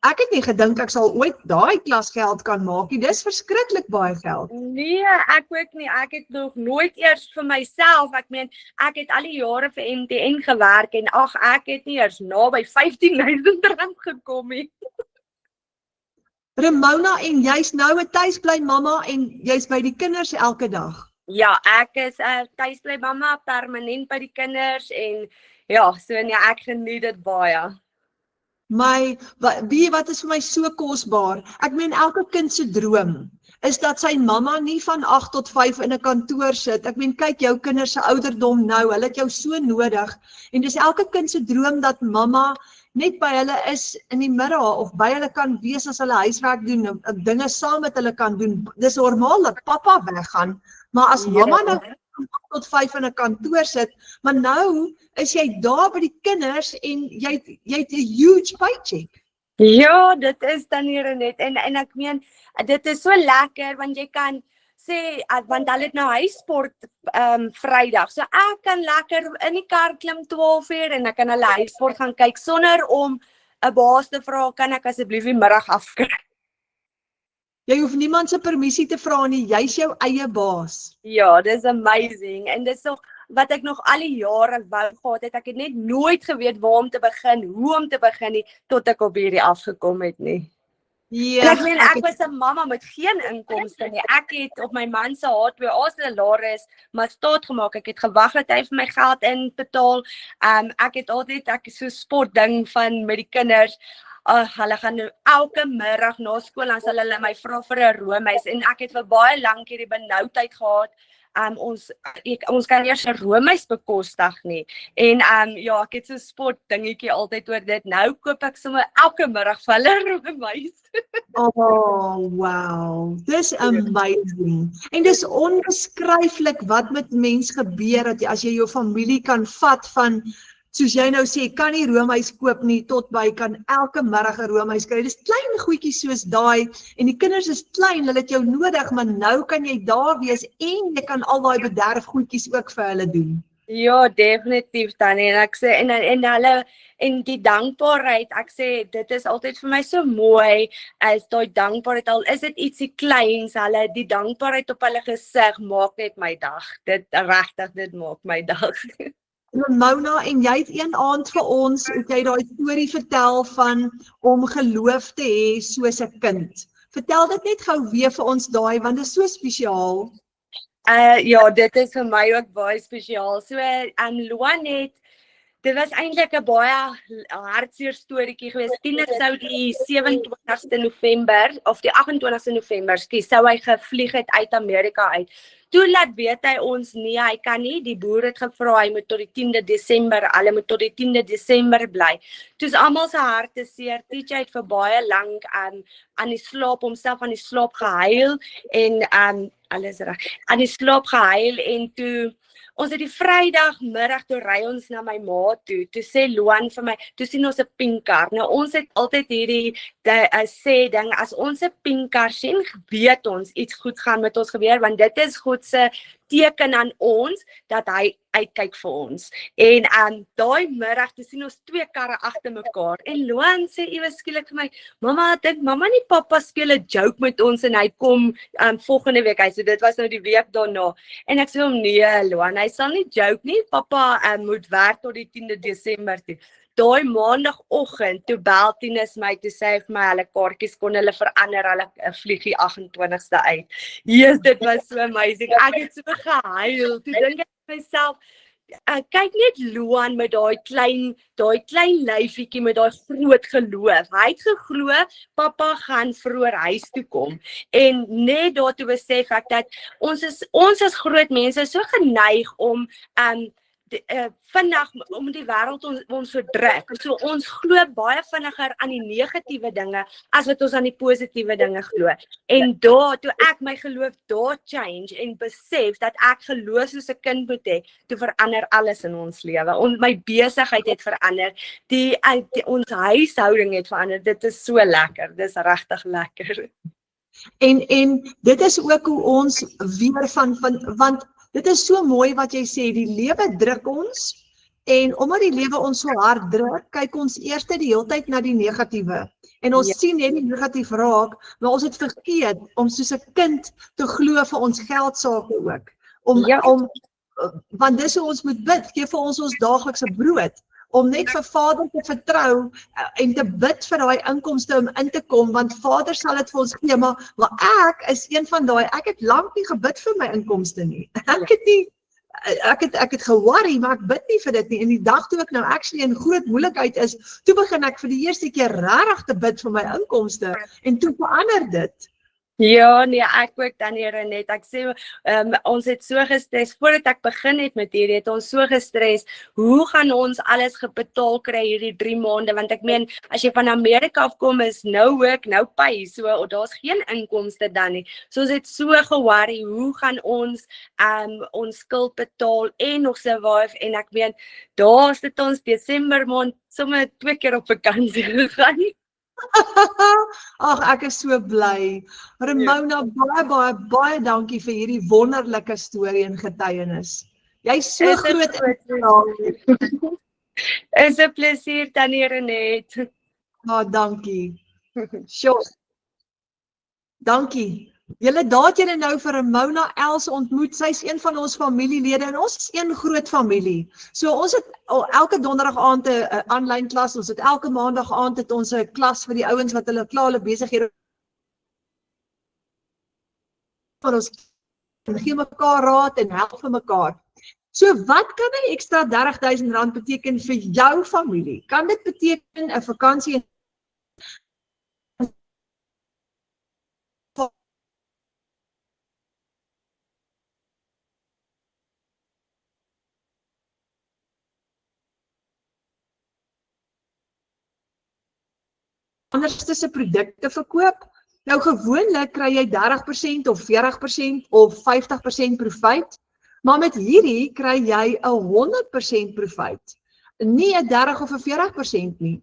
ek het nie gedink ek sal ooit daai klas geld kan maak nie, dis verskriklik baie geld. Nee, ek ook nie, ek het nog nooit eers vir myself, ek meen, ek het al die jare vir MTN gewerk en ek het nie eers naby R15,000 gekom nie. Ramona, en jy's nou 'n tuisbly mamma en jy's by die kinders elke dag? Ja, ek is 'n tuisbly mamma, permanent by die kinders en ja, so nee, ek geniet dit baie. Wat is vir my so kosbaar? Ek meen elke kind se droom is dat sy mamma nie van 8 tot 5 in 'n kantoor sit. Ek meen kyk jou kinders se ouderdom nou, hulle het jou so nodig. En dis elke kind se droom dat mamma net by hulle is in die middag of by hulle kan wees as hulle huiswerk doen, dinge saam met hulle kan doen. Dis normaal dat pappa weggaan, maar as mamma nou van 8 tot 5 in 'n kantoor sit, maar nou is jy daar by die kinders en jy het 'n huge paycheck. Ja, dit is dan hier net en ek meen dit is so lekker want jy kan sê want hulle het nou huissport Vrydag. So ek kan lekker in die kar klim 12 uur en ek kan hulle huissport gaan kyk sonder om 'n baas te vra, kan ek asseblief die middag afkry? Jy hoef niemand se permissie te vra nie, jy's jou eie baas. Ja, dis amazing en dis nog wat ek nog al die jare wou gehad het. Ek het net nooit geweet waar om te begin, hoe om te begin nie tot ek op hierdie afgekom het nie. Ja, En ek meen ek was 'n mamma met geen inkomste nie. Ek het op my man se H2A salaris maar staat gemaak. Ek het gewag dat hy vir my geld inbetaal. Ek het altyd so sportding van met die kinders. Hulle gaan nou elke middag na skool dan sal hulle my vra vir 'n roomys en ek het vir baie lank hierdie benoudheid gehad. Ons kan eers 'n roomys bekostig nie. En ja, ek het so 'n sport dingetjie altyd oor dit. Nou koop ek sommer elke middag vir hulle roomys. Oh, wow. Dis amazing. En dis onbeskryflik wat met mens gebeur dat as jy jou familie kan vat van soos jy nou sê, kan nie roomys koop nie tot by kan elke middag 'n roomys kry. Dis klein goedjies soos daai en die kinders is klein, hulle het jou nodig, maar nou kan jy daar wees en jy kan al daai bederf goedjies ook vir hulle doen. Ja, definitief Tannie. En ek sê en hulle en die dankbaarheid, ek sê dit is altyd vir my so mooi as daai dankbaarheid al is dit ietsie kleins, hulle die dankbaarheid op hulle gesig maak net my dag. Dit regtig dit maak my dag. Mona, en jy het een aand vir ons, het jy daai storie vertel van om geloof te hê soos 'n kind. Vertel dit net gou weer vir ons daai, want dit is so spesiaal. Ja, dit is vir my ook baie spesiaal. So, Luan het, dit was eintlik 'n baie hartseer storieetjie geweest. Tiener sou die 27ste November, of die 28ste November, sou hy gevlieg het uit Amerika uit. Toe laat weet hy ons nie, hy kan nie, die boer het gevra, hy moet tot die 10de Desember, hulle moet tot die 10de Desember bly. Toe is almal se harte seer, TJ het vir baie lank aan die slaap, homself aan die slaap gehuil, en alles reg, aan die slaap gehuil, en toe, ons het die Vrydagmiddag toe ry ons na my ma toe sê Luan vir my, toe sien ons 'n pink kar. Nou ons het altyd hierdie sê ding, as ons 'n pink kar sien, weet ons iets goed gaan met ons gebeur, want dit is God se teken aan ons, dat hy uitkyk vir ons. En daai middag, toe sien ons 2 karre agter mekaar, en Luan sê ewe skielik vir my, mamma, dink mamma nie pappa speel 'n joke met ons, en hy kom volgende week, hy sê dit was nou die week daarna, en ek sê hom, nee Luan, hy sal nie joke nie, pappa moet werk tot die 10de Desember toe. Daai maandagoggend, toe bel Tinus my, toe sê hy vir my, hulle kaartjies kon hulle verander, hulle vlieg die 28ste uit. Yes, dit was so amazing, ek het so gehuil, toe dink ek vir myself, kyk net Luan met daai klein lyfietjie met daai groot geloof. Hy het geglo pappa gaan vroeër huis toe kom. En net daartoe besef ek dat ons as groot mense so geneig om vinnig om die wêreld ons so druk. So ons glo baie vinniger aan die negatiewe dinge as wat ons aan die positiewe dinge glo. En daar toe ek my geloof daar change en besef dat ek geloof soos 'n kind moet hê, toe verander alles in ons lewe. My besigheid het verander, ons huishouding het verander. Dit is so lekker. Dis regtig lekker. En dit is ook hoe ons weer want dit is so mooi wat jy sê, die lewe druk ons, en omdat die lewe ons so hard druk, kyk ons eers die hele tyd na die negatiewe. En ons sien net die negatief raak, maar ons het vergeet om soos 'n kind te glo vir ons geldsaake ook. Want dis hoe ons moet bid, gee vir ons daaglikse brood. Om net vir Vader te vertrou en te bid vir daai inkomste om in te kom, want Vader sal dit vir ons gee, maar ek is een van daai, ek het lank nie gebid vir my inkomste nie. Ek het geworry, maar ek bid nie vir dit nie. En die dag toe ek nou actually in groot moeilikheid is, toe begin ek vir die eerste keer regtig te bid vir my inkomste, en toe verander dit. Ja, nee, ek ook dan hier net. Ek sê, ons het so gestres, voordat ek begin het met hierdie, het ons so gestres, hoe gaan ons alles gebetaal kry hierdie 3 maande, want ek meen, as jy van Amerika afkom, is no work, no pay, so, daar's geen inkomste dan nie. So ons het so geworry, hoe gaan ons skuld betaal en nog survive, en ek meen, daar sit ons Desember maand, sommer 2 keer op vakansie gegaan. Ag, ek is so bly. Ramona, baie dankie vir hierdie wonderlike storie en getuienis. Jy's so Is 'n groot groot inspirasie. Is 'n plesier Tannie Renet. Dankie. Sjoe. Dankie. Julle daat julle nou vir Ramona Els ontmoet. Sy's een van ons familielede en ons is een groot familie. So ons het elke donderdag aand 'n aanlyn klas. Ons het elke maandag aand het ons 'n klas vir die ouens wat hulle klaar hulle besighede van ons gee mekaar raad en help vir mekaar. So wat kan 'n ekstra R30,000 beteken vir jou familie? Kan dit beteken 'n vakansie anderste se produkte verkoop? Nou gewoonlik kry jy 30% of 40% of 50% profijt, maar met hierdie kry jy 'n 100% profijt. Nie 'n 30 of 'n 40% nie.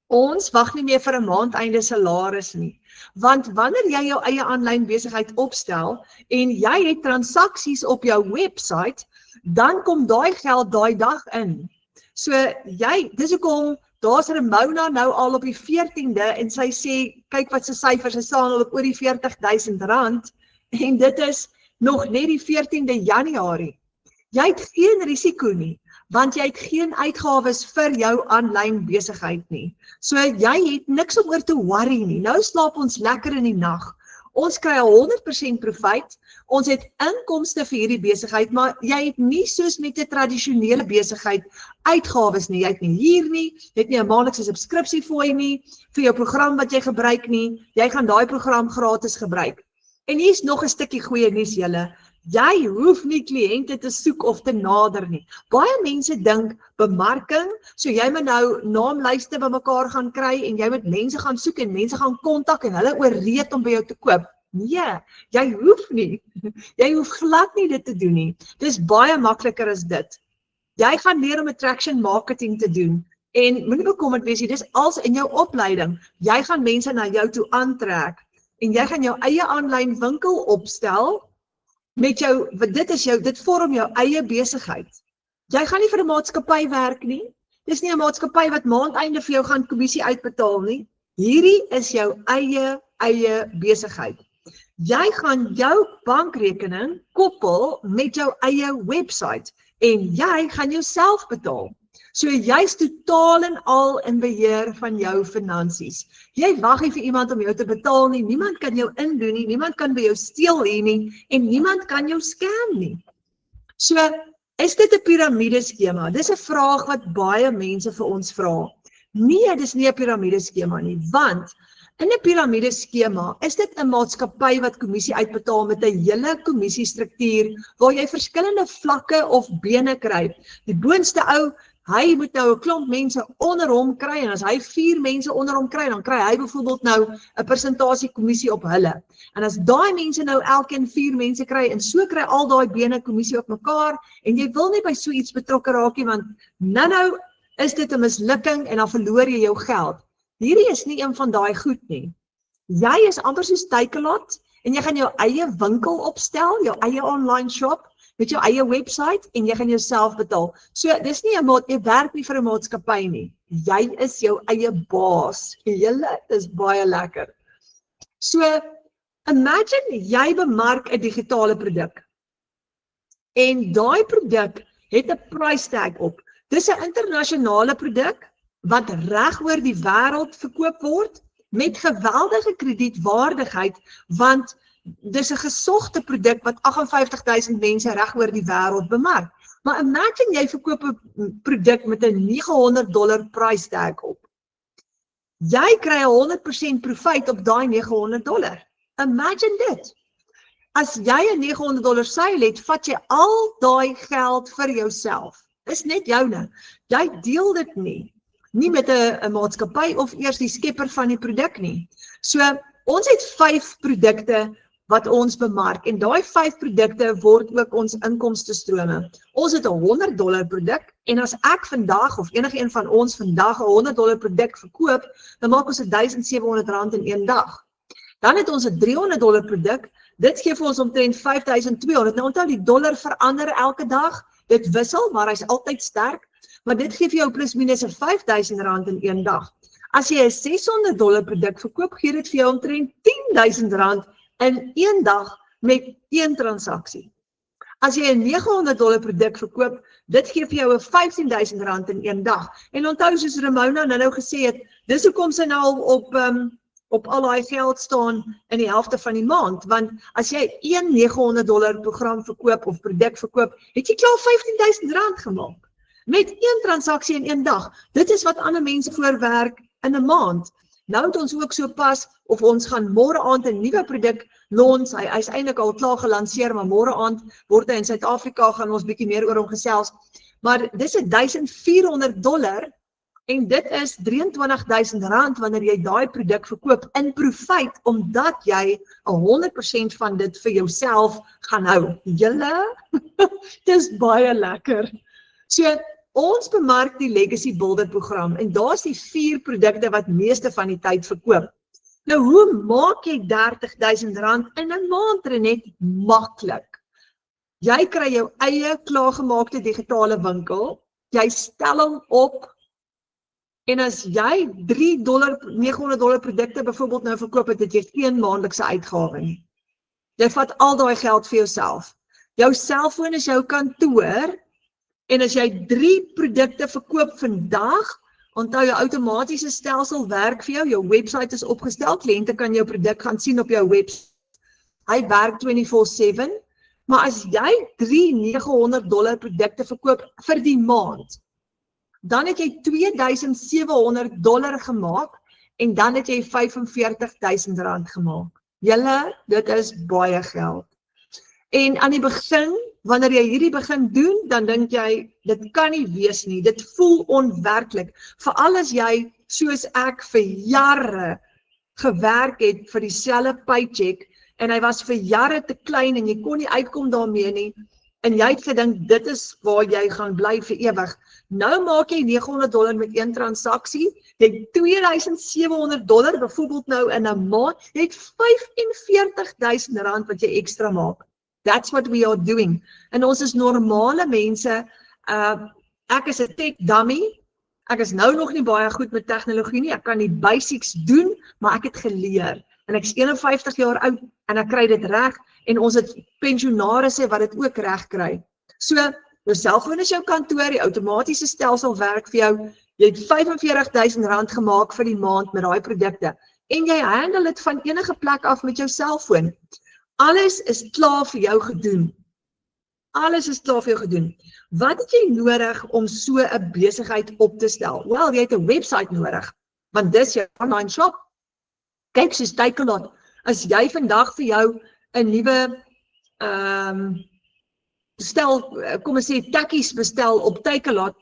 Ons wag nie meer vir 'n maandeinde salaris nie, want wanneer jy jou eie aanlyn besigheid opstel en jy het transaksies op jou webwerf, dan kom daai geld daai dag in. So dis hoekom daar's Ramona nou al op die 14de en sy sê, kyk wat sy syfers, sy staan al op oor die R40,000 en dit is nog net die 14de Januarie. Jy het geen risiko nie, want jy het geen uitgawes vir jou aanlyn besigheid nie. So jy het niks om oor te worry nie. Nou slaap ons lekker in die nag. Ons kry 100% profijt, ons het inkomste vir hierdie besigheid, maar jy het nie soos met 'n tradisionele besigheid uitgawes nie. Jy het nie huur nie, jy het nie 'n maandelikse subskripsiefooi nie vir jou program wat jy gebruik nie. Jy gaan daai program gratis gebruik. En hier's nog 'n stukkie goeie nuus julle. Jy hoef nie kliënte te soek of te nader nie. Baie mense dink bemarking, so jy moet nou naamlyste bymekaar gaan kry en jy moet mense gaan soek en mense gaan kontak en hulle ooreed om by jou te koop. Nee, jy hoef nie. Jy hoef glad nie dit te doen nie. Dis baie makliker as dit. Jy gaan leer om attraction marketing te doen en moenie bekommerd wees nie, dis als in jou opleiding. Jy gaan mense na jou toe aantrek en jy gaan jou eie aanlyn winkel opstel met jou, dit vorm jou eie besigheid. Jy gaan nie vir 'n maatskappy werk nie. Dis nie 'n maatskappy wat maandeinde vir jou gaan kommissie uitbetaal nie. Hierdie is jou eie besigheid. Jy gaan jou bankrekening koppel met jou eie webwerf en jy gaan jouself betaal. So jy's totaal en al in beheer van jou finansies. Jy wag nie vir iemand om jou te betaal nie, niemand kan jou indoen nie, niemand kan by jou steel hier nie en niemand kan jou scam nie. So, is dit 'n piramideskema? Dis 'n vraag wat baie mense vir ons vra. Nee, dis nie 'n piramideskema nie, want in 'n piramideskema is dit 'n maatskappy wat kommissie uitbetaal met 'n hele kommissiestruktuur waar jy verskillende vlakke of bene kry. Die boonste ou, hy moet nou 'n klomp mense onder hom kry en as hy 4 mense onder hom kry, dan kry hy byvoorbeeld nou 'n persentasie kommissie op hulle. En as daai mense nou elkeen 4 mense kry en so kry al daai bene kommissie op mekaar en jy wil nie by so iets betrokke raak nie, want nou is dit 'n mislukking en dan verloor jy jou geld. Hierdie is nie een van daai goed nie. Jy is amper soos Takealot en jy gaan jou eie winkel opstel, jou eie online shop met jou eie webwerf en jy gaan jouself betaal. So dis nie jy werk nie vir 'n maatskappy nie. Jy is jou eie baas. Julle is baie lekker. So imagine jy bemark 'n digitale produk. En daai produk het 'n price tag op. Dis 'n internasionale produk wat reg oor die wêreld verkoop word met geweldige kredietwaardigheid, want dis 'n gesogte produk wat 58,000 mense reg oor die wêreld bemark. Maar imagine jy verkoop 'n produk met 'n $900 price tag op. Jy kry 100% profijt op daai $900. Imagine dit. As jy 'n $900 seil het, vat jy al daai geld vir jouself. Dis net joune. Jy deel dit nie met 'n maatskappy of eers die skepper van die produk nie. So, ons het 5 produkte wat ons bemark en daai 5 produkte word ook ons inkomstestrome. Ons het 'n $100 produk en as ek vandag of enige een van ons vandag 'n $100 produk verkoop, dan maak ons R1,700 in een dag. Dan het ons 'n $300 produk, dit gee vir ons omtrent 5,200. Nou onthou die dollar verander elke dag, dit wissel, maar hy's altyd sterk, maar dit gee vir jou plus minus R5,000 in een dag. As jy 'n $600 produk verkoop, gee dit vir jou omtrent R10,000 in een dag met een transaksie. As jy 'n $900 produk verkoop, dit gee vir jou 'n R15,000 in een dag. En onthou soos Ramona nou gesê het, dis hoekom sy nou al op al daai geld staan in die helfte van die maand, want as jy een $900 program verkoop of produk verkoop, het jy klaar R15,000 gemaak. Met een transaksie in een dag. Dit is wat ander mense voorwerk in 'n maand. Nou het ons ook so pas, of ons gaan môre aand 'n nuwe produk launch, hy's eintlik al klaar gelanseer, maar môre aand word hy in Suid-Afrika, gaan ons bietjie meer oor hom gesels. Maar dis $1,400 en dit is R23,000 wanneer jy daai produk verkoop in profijt, omdat jy 100% van dit vir jouself gaan hou. Julle, dis baie lekker. So, ons bemark die Legacy Builder program en daar's die 4 produkte wat meeste van die tyd verkoop. Nou, hoe maak jy R30,000 in 'n maand, Renet? Maklik. Jy kry jou eie klaargemaakte digitale winkel, jy stel hom op, en as jy $900 produkte byvoorbeeld nou verkoop het, het jy geen maandelikse uitgawe nie. Jy vat al daai geld vir jouself. Jou selfoon is jou kantoor, en as jy 3 produkte verkoop vandag, onthou jou outomatiese stelsel werk vir jou, jou website is opgestel, kliënte kan jou produk gaan sien op jou website. Hy werk 24/7, maar as jy 3 $900 produkte verkoop vir die maand, dan het jy $2,700 gemaak en dan het jy R45,000 gemaak. Julle, dit is baie geld. En aan die begin, wanneer jy hierdie begin doen, dan dink jy, dit kan nie wees nie, dit voel onwerklik. Veral as jy, soos ek, vir jare gewerk het vir dieselfde paycheck, en hy was vir jare te klein en jy kon nie uitkom daarmee nie, en jy het gedink, dit is waar jy gaan bly vir ewig. Nou maak jy $900 met een transaksie, jy het $2,700 byvoorbeeld nou in 'n maand, jy het R45,000 wat jy ekstra maak. That's what we are doing. En ons is normale mense, ek is 'n tech dummy, ek is nou nog nie baie goed met tegnologie nie, ek kan die basics doen, maar ek het geleer. En ek is 51 jaar oud en ek kry dit reg en ons het pensionarisse wat dit ook reg kry. So, jou selfoon is jou kantoor, die outomatiese stelsel werk vir jou, jy het R45,000 gemaak vir die maand met daai produkte en jy handle dit van enige plek af met jou selfoon. Alles is klaar vir jou gedoen. Alles is klaar vir jou gedoen. Wat het jy nodig om so 'n besigheid op te stel? Wel, jy het 'n website nodig, want dis jou online shop. Kyk soos Takealot, as jy vandag vir jou 'n nuwe kom ons sê takkies bestel op Takealot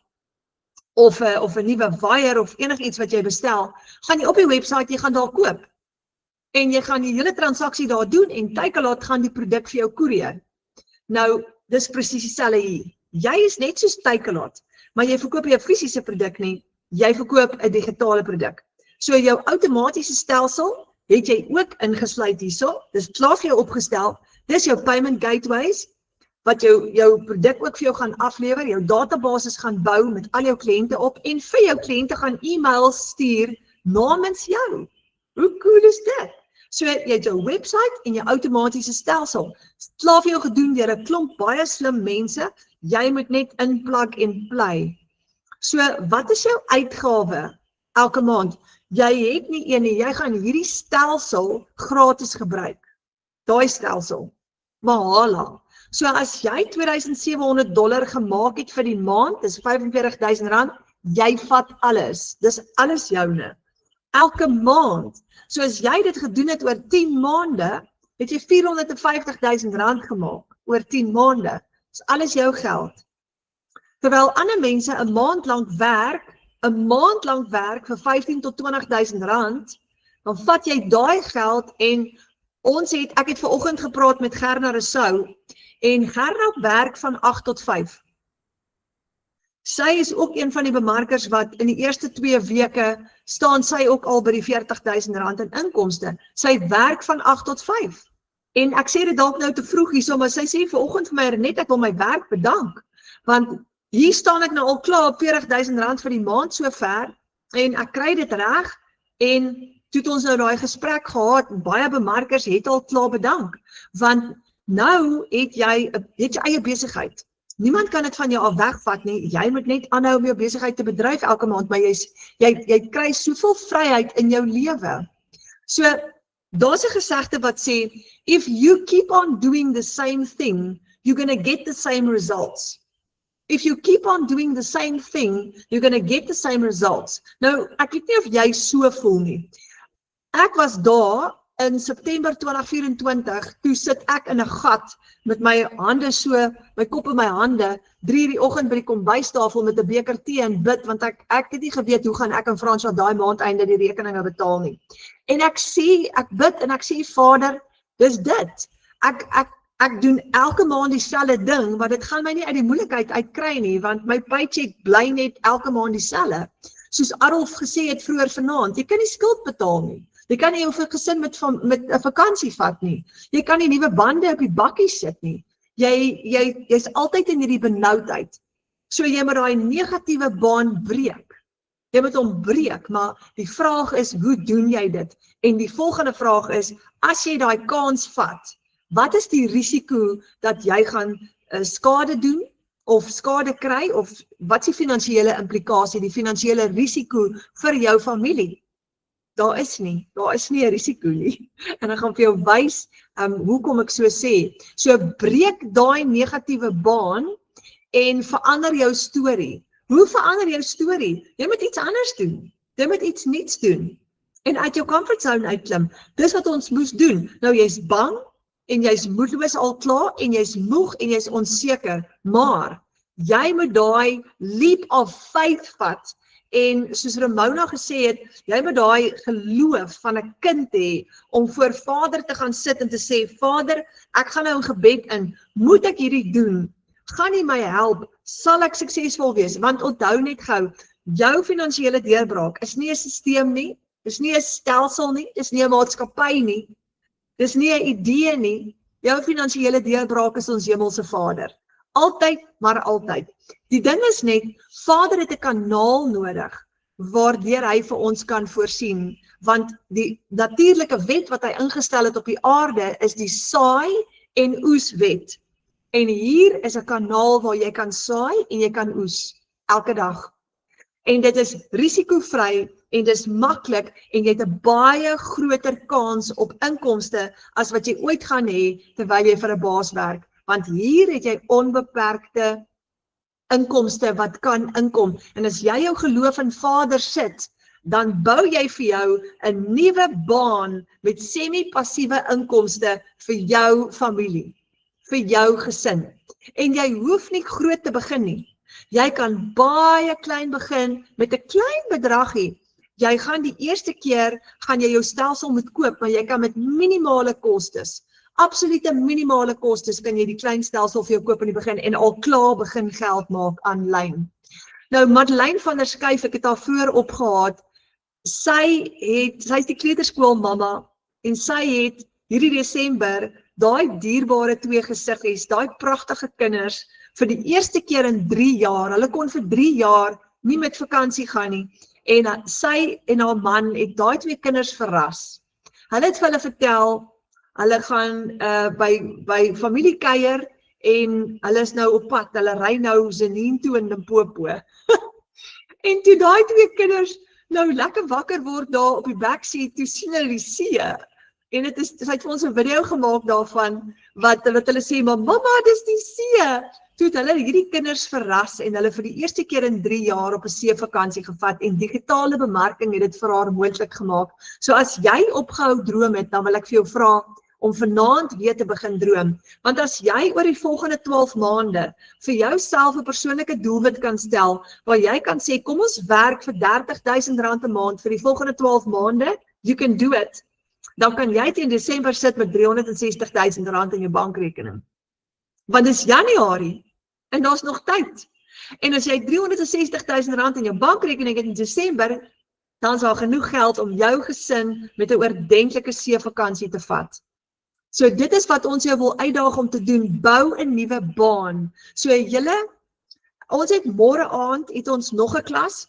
of 'n nuwe wire of enigiets wat jy bestel, gaan jy op die website, jy gaan daar koop. En jy gaan die hele transaksie daar doen en Takealot gaan die produk vir jou koerier. Nou, dis presies dieselfde hier. Jy is net soos Takealot, maar jy verkoop nie 'n fisiese produk nie, jy verkoop 'n digitale produk. So jou outomatiese stelsel het jy ook ingesluit hierso. Dis klaar vir jou opgestel. Dis jou payment gateways wat jou produk ook vir jou gaan aflewer, jou databasis gaan bou met al jou kliënte op en vir jou kliënte gaan e-mails stuur namens jou. Hoe cool is dit? So jy het jou website en jou outomatiese stelsel. Klaar vir jou gedoen deur 'n klomp baie slim mense. Jy moet net inplug en play. So wat is jou uitgawe elke maand? Jy het nie een nie, jy gaan hierdie stelsel gratis gebruik. Daai stelsel. Mahala. So as jy $2,700 gemaak het vir die maand, dis R45,000, jy vat alles. Dis alles joune. Elke maand. So as jy dit gedoen het oor 10 maande, het jy R450,000 gemaak oor 10 maande. Dis alles jou geld. Terwyl ander mense 'n maand lank werk vir $15,000 tot $20,000, dan vat jy daai geld en Ek het vanoggend gepraat met Gerna Rousseau en Gerna werk van 8 tot 5. Sy is ook een van die bemarkers wat in die eerste 2 weke staan sy ook al by die R40.000 in inkomste. Sy werk van 8 tot 5. En ek sê dit dalk nou te vroeg hierso, maar sy sê vanoggend vir my net ek wil my werk bedank. Want hier staan ek nou al klaar op R40.000 vir die maand sover en ek kry dit reg en toe het ons nou daai gesprek gehad, baie bemarkers het al klaar bedank, want nou het jy eie besigheid. Niemand kan dit van jou af wegvat nie, jy moet net aanhou om jou besigheid te bedryf elke maand, maar jy kry soveel vryheid in jou lewe. So, daar's 'n gesegde wat sê, if you keep on doing the same thing, you're going to get the same results. If you keep on doing the same thing, you're going to get the same results. Nou, ek weet nie of jy so voel nie. Ek was daar in September 2024, toe sit ek in 'n gat met my hande so, my kop in my hande, 3 uur die oggend by die kombuistafel met 'n beker tee en bid, want ek het nie geweet hoe gaan ek en Franswa daai maand einde die rekeninge betaal nie. En ek bid en ek sê, Vader, dis dit. Ek doen elke maand dieselfde ding, maar dit gaan my nie uit die moeilikheid uitkry nie, want my paycheck bly net elke maand dieselfde. Soos Adolf gesê het vroeër vanaand, jy kan nie skuld betaal nie. Jy kan nie jou gesin met 'n vakansie vat nie. Jy kan nie nuwe bande op die bakkie sit nie. Jy's altyd in hierdie benoudheid. So jy moet daai negatiewe baan breek. Jy moet hom breek, maar die vraag is, hoe doen jy dit? En die volgende vraag is, as jy daai kans vat, wat is die risiko dat jy gaan skade doen of skade kry, of wat is die finansiële implikasie, die finansiële risiko vir jou familie? Daar is nie 'n risiko nie. En ek gaan vir jou wys hoekom ek so sê. So breek daai negatiewe baan en verander jou storie. Hoe verander jou storie? Jy moet iets anders doen. Jy moet iets nuuts doen. En uit jou comfort zone uitklim. Dis wat ons moes doen. Nou jy's bang en jy's moedeloos al klaar en jy's moeg en jy's onseker, maar jy moet daai leap of faith vat. En soos Ramona gesê het, jy moet daai geloof van 'n kind hê om voor Vader te gaan sit en te sê, Vader, ek gaan nou in gebed in, moet ek hierdie doen? Gaan U my help? Sal ek suksesvol wees? Want onthou net gou, jou finansiële deurbraak is nie 'n stelsel nie, is nie 'n stelsel nie, is nie 'n maatskappy nie, dis nie 'n idee nie. Jou finansiële deurbraak is ons hemelse Vader. Altyd, maar altyd. Die ding is net, Vader het 'n kanaal nodig, waardeur hy vir ons kan voorsien, want die natuurlike wet wat hy ingestel het op die aarde, is die saai en oes wet. En hier is 'n kanaal waar jy kan saai en jy kan oes, elke dag. En dit is risikovry, en dit is maklik, en jy het 'n baie groter kans op inkomste, as wat jy ooit gaan hê, terwyl jy vir 'n baas werk. Want hier het jy onbeperkte inkomste wat kan inkom. En as jy jou geloof in Vader sit, dan bou jy vir jou 'n nuwe baan met semi-passiewe inkomste vir jou familie, vir jou gesin. En jy hoef nie groot te begin nie. Jy kan baie klein begin met 'n klein bedragie. Jy gaan die eerste keer, gaan jy jou stelsel moet koop, maar jy kan met minimale kostes, absolute minimale kostes, kan jy die klein stelsel vir jou koop in die begin en al klaar begin geld maak aanlyn. Nou, Madeleine van der Skyf, ek het haar vroeër opgehaat, sy is die kleuterskoolmamma, en sy het hierdie Desember, daai dierbare 2 gesiggies, daai pragtige kinders, vir die eerste keer in 3 jaar, hulle kon vir 3 jaar nie met vakansie gaan nie, en sy en haar man het daai 2 kinders verras. Hulle het vir hulle vertel, hulle gaan by familie kuier, en hulle is nou op pad, hulle ry nou Zenien toe in Limpopo. En toe daai 2 kinders nou lekker wakker word daar op die backseat, toe sien hulle die see, en sy het vir ons 'n video gemaak daarvan, wat hulle sê, maar mamma, dis die see. Toe het hulle hierdie kinders verras, en hulle vir die eerste keer in 3 jaar op 'n seevakansie gevat, en digitale bemarking het dit vir haar moontlik gemaak. So as jy opgehou droom het, dan wil ek vir jou vra, om vanaand weer te begin droom. Want as jy oor die volgende 12 maande vir jouself 'n persoonlike doelwit kan stel, waar jy kan sê, kom ons werk vir R30.000 'n maand vir die volgende 12 maande, you can do it. dan kan jy teen Desember sit met R360,000 in jou bankrekening. Want dis Januarie en daar's nog tyd. En as jy R360,000 in jou bankrekening het in Desember, dan is daar genoeg geld om jou gesin met 'n oordentlike seevakansie te vat. So dit is wat ons jou wil uitdaag om te doen, bou 'n nuwe baan. So ons het môre aand het ons nog 'n klas,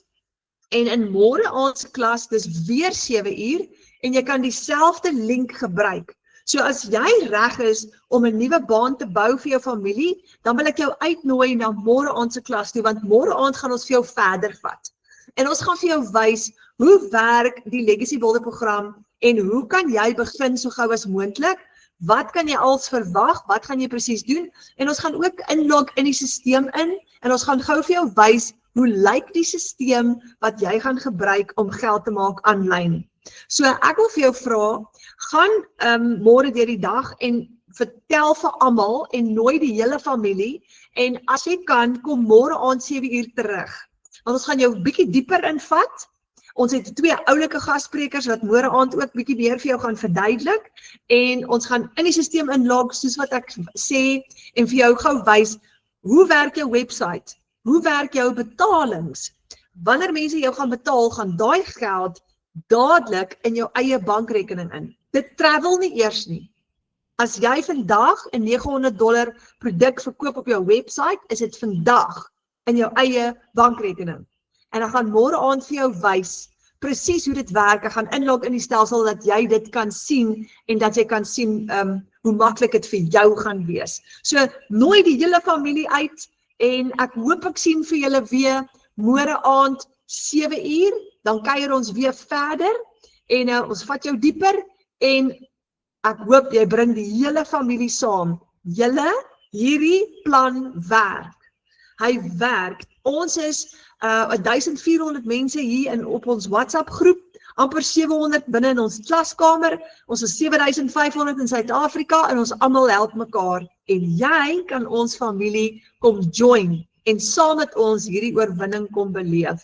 en in môre aand se klas, dis weer 7 uur, en jy kan dieselfde link gebruik. So as jy reg is om 'n nuwe baan te bou vir jou familie, dan wil ek jou uitnooi na môre aand se klas toe, want môre aand gaan ons vir jou verder vat. En ons gaan vir jou wys, hoe werk die Legacy Builder program, en hoe kan jy begin so gou as moontlik? Wat kan jy als verwag? Wat gaan jy presies doen? En ons gaan ook inlog in die stelsel in, en ons gaan gou vir jou wys, hoe lyk die stelsel wat jy gaan gebruik om geld te maak aanlyn. So ek wil vir jou vra, gaan môre deur die dag en vertel vir almal en nooi die hele familie, en as jy kan, kom môre aand 7 uur terug. Want ons gaan jou bietjie dieper invat. Ons het 2 oulike gassprekers wat môre aand ook bietjie meer vir jou gaan verduidelik, en ons gaan in die stelsel inlog soos wat ek sê, en vir jou gou wys, hoe werk jou website? Hoe werk jou betalings? Wanneer mense jou gaan betaal, gaan daai geld dadelik in jou eie bankrekening in. Dit travel nie eers nie. As jy vandag 'n $900 produk verkoop op jou website, is dit vandag in jou eie bankrekening. En dan gaan môre aand vir jou wys presies hoe dit werk. Ek gaan inlog in die stelsel dat jy dit kan sien, en dat jy kan sien hoe maklik dit vir jou gaan wees. So nooi die hele familie uit, en ek hoop ek sien vir julle weer môre aand 7 uur, dan kuier ons weer verder, en ons vat jou dieper, en ek hoop jy bring die hele familie saam. Hierdie plan werk. Hy werk. Ons is 1400 mense hier op ons WhatsApp groep, amper 700 binne in ons klaskamer, ons is 7500 in Suid-Afrika, en ons almal help mekaar, en jy kan ons familie kom join, en saam met ons hierdie oorwinning kom beleef.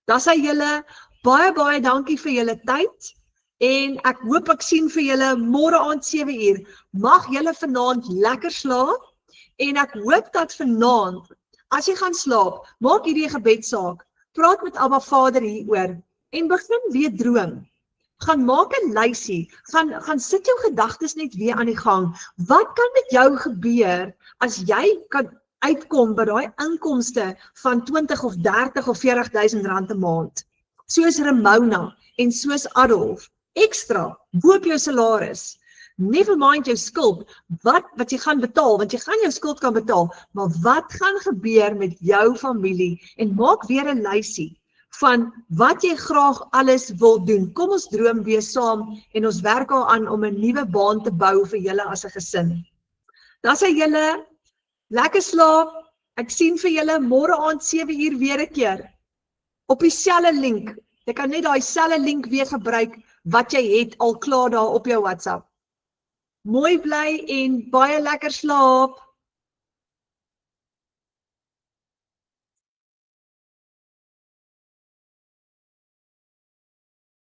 Dan sê julle, baie dankie vir julle tyd, en ek hoop ek sien vir julle môre aand 7 uur. Mag julle vanaand lekker slaap, en ek hoop dat vanaand, as jy gaan slaap, maak hierdie gebedsaak, praat met Abba Vader hieroor, en begin weer droom. Gaan maak 'n lysie, gaan sit jou gedagtes net weer aan die gang. Wat kan met jou gebeur as jy kan uitkom by daai inkomste van 20 of 30 of 40,000 rand 'n maand? Soos Ramona en soos Adolf, ekstra, bo op jou salaris. Never mind jou skuld, wat jy gaan betaal, want jy gaan jou skuld kan betaal, maar wat gaan gebeur met jou familie? En maak weer 'n lysie van wat jy graag alles wil doen. Kom ons droom weer saam, en ons werk daaraan om 'n nuwe baan te bou vir julle as 'n gesin. Dan sê julle, lekker slaap, ek sien vir julle môre aand 7 uur weer 'n keer, op dieselfde link. Jy kan net daai selfde link weer gebruik, wat jy het al klaar daar op jou WhatsApp. Mooi bly en baie lekker slaap.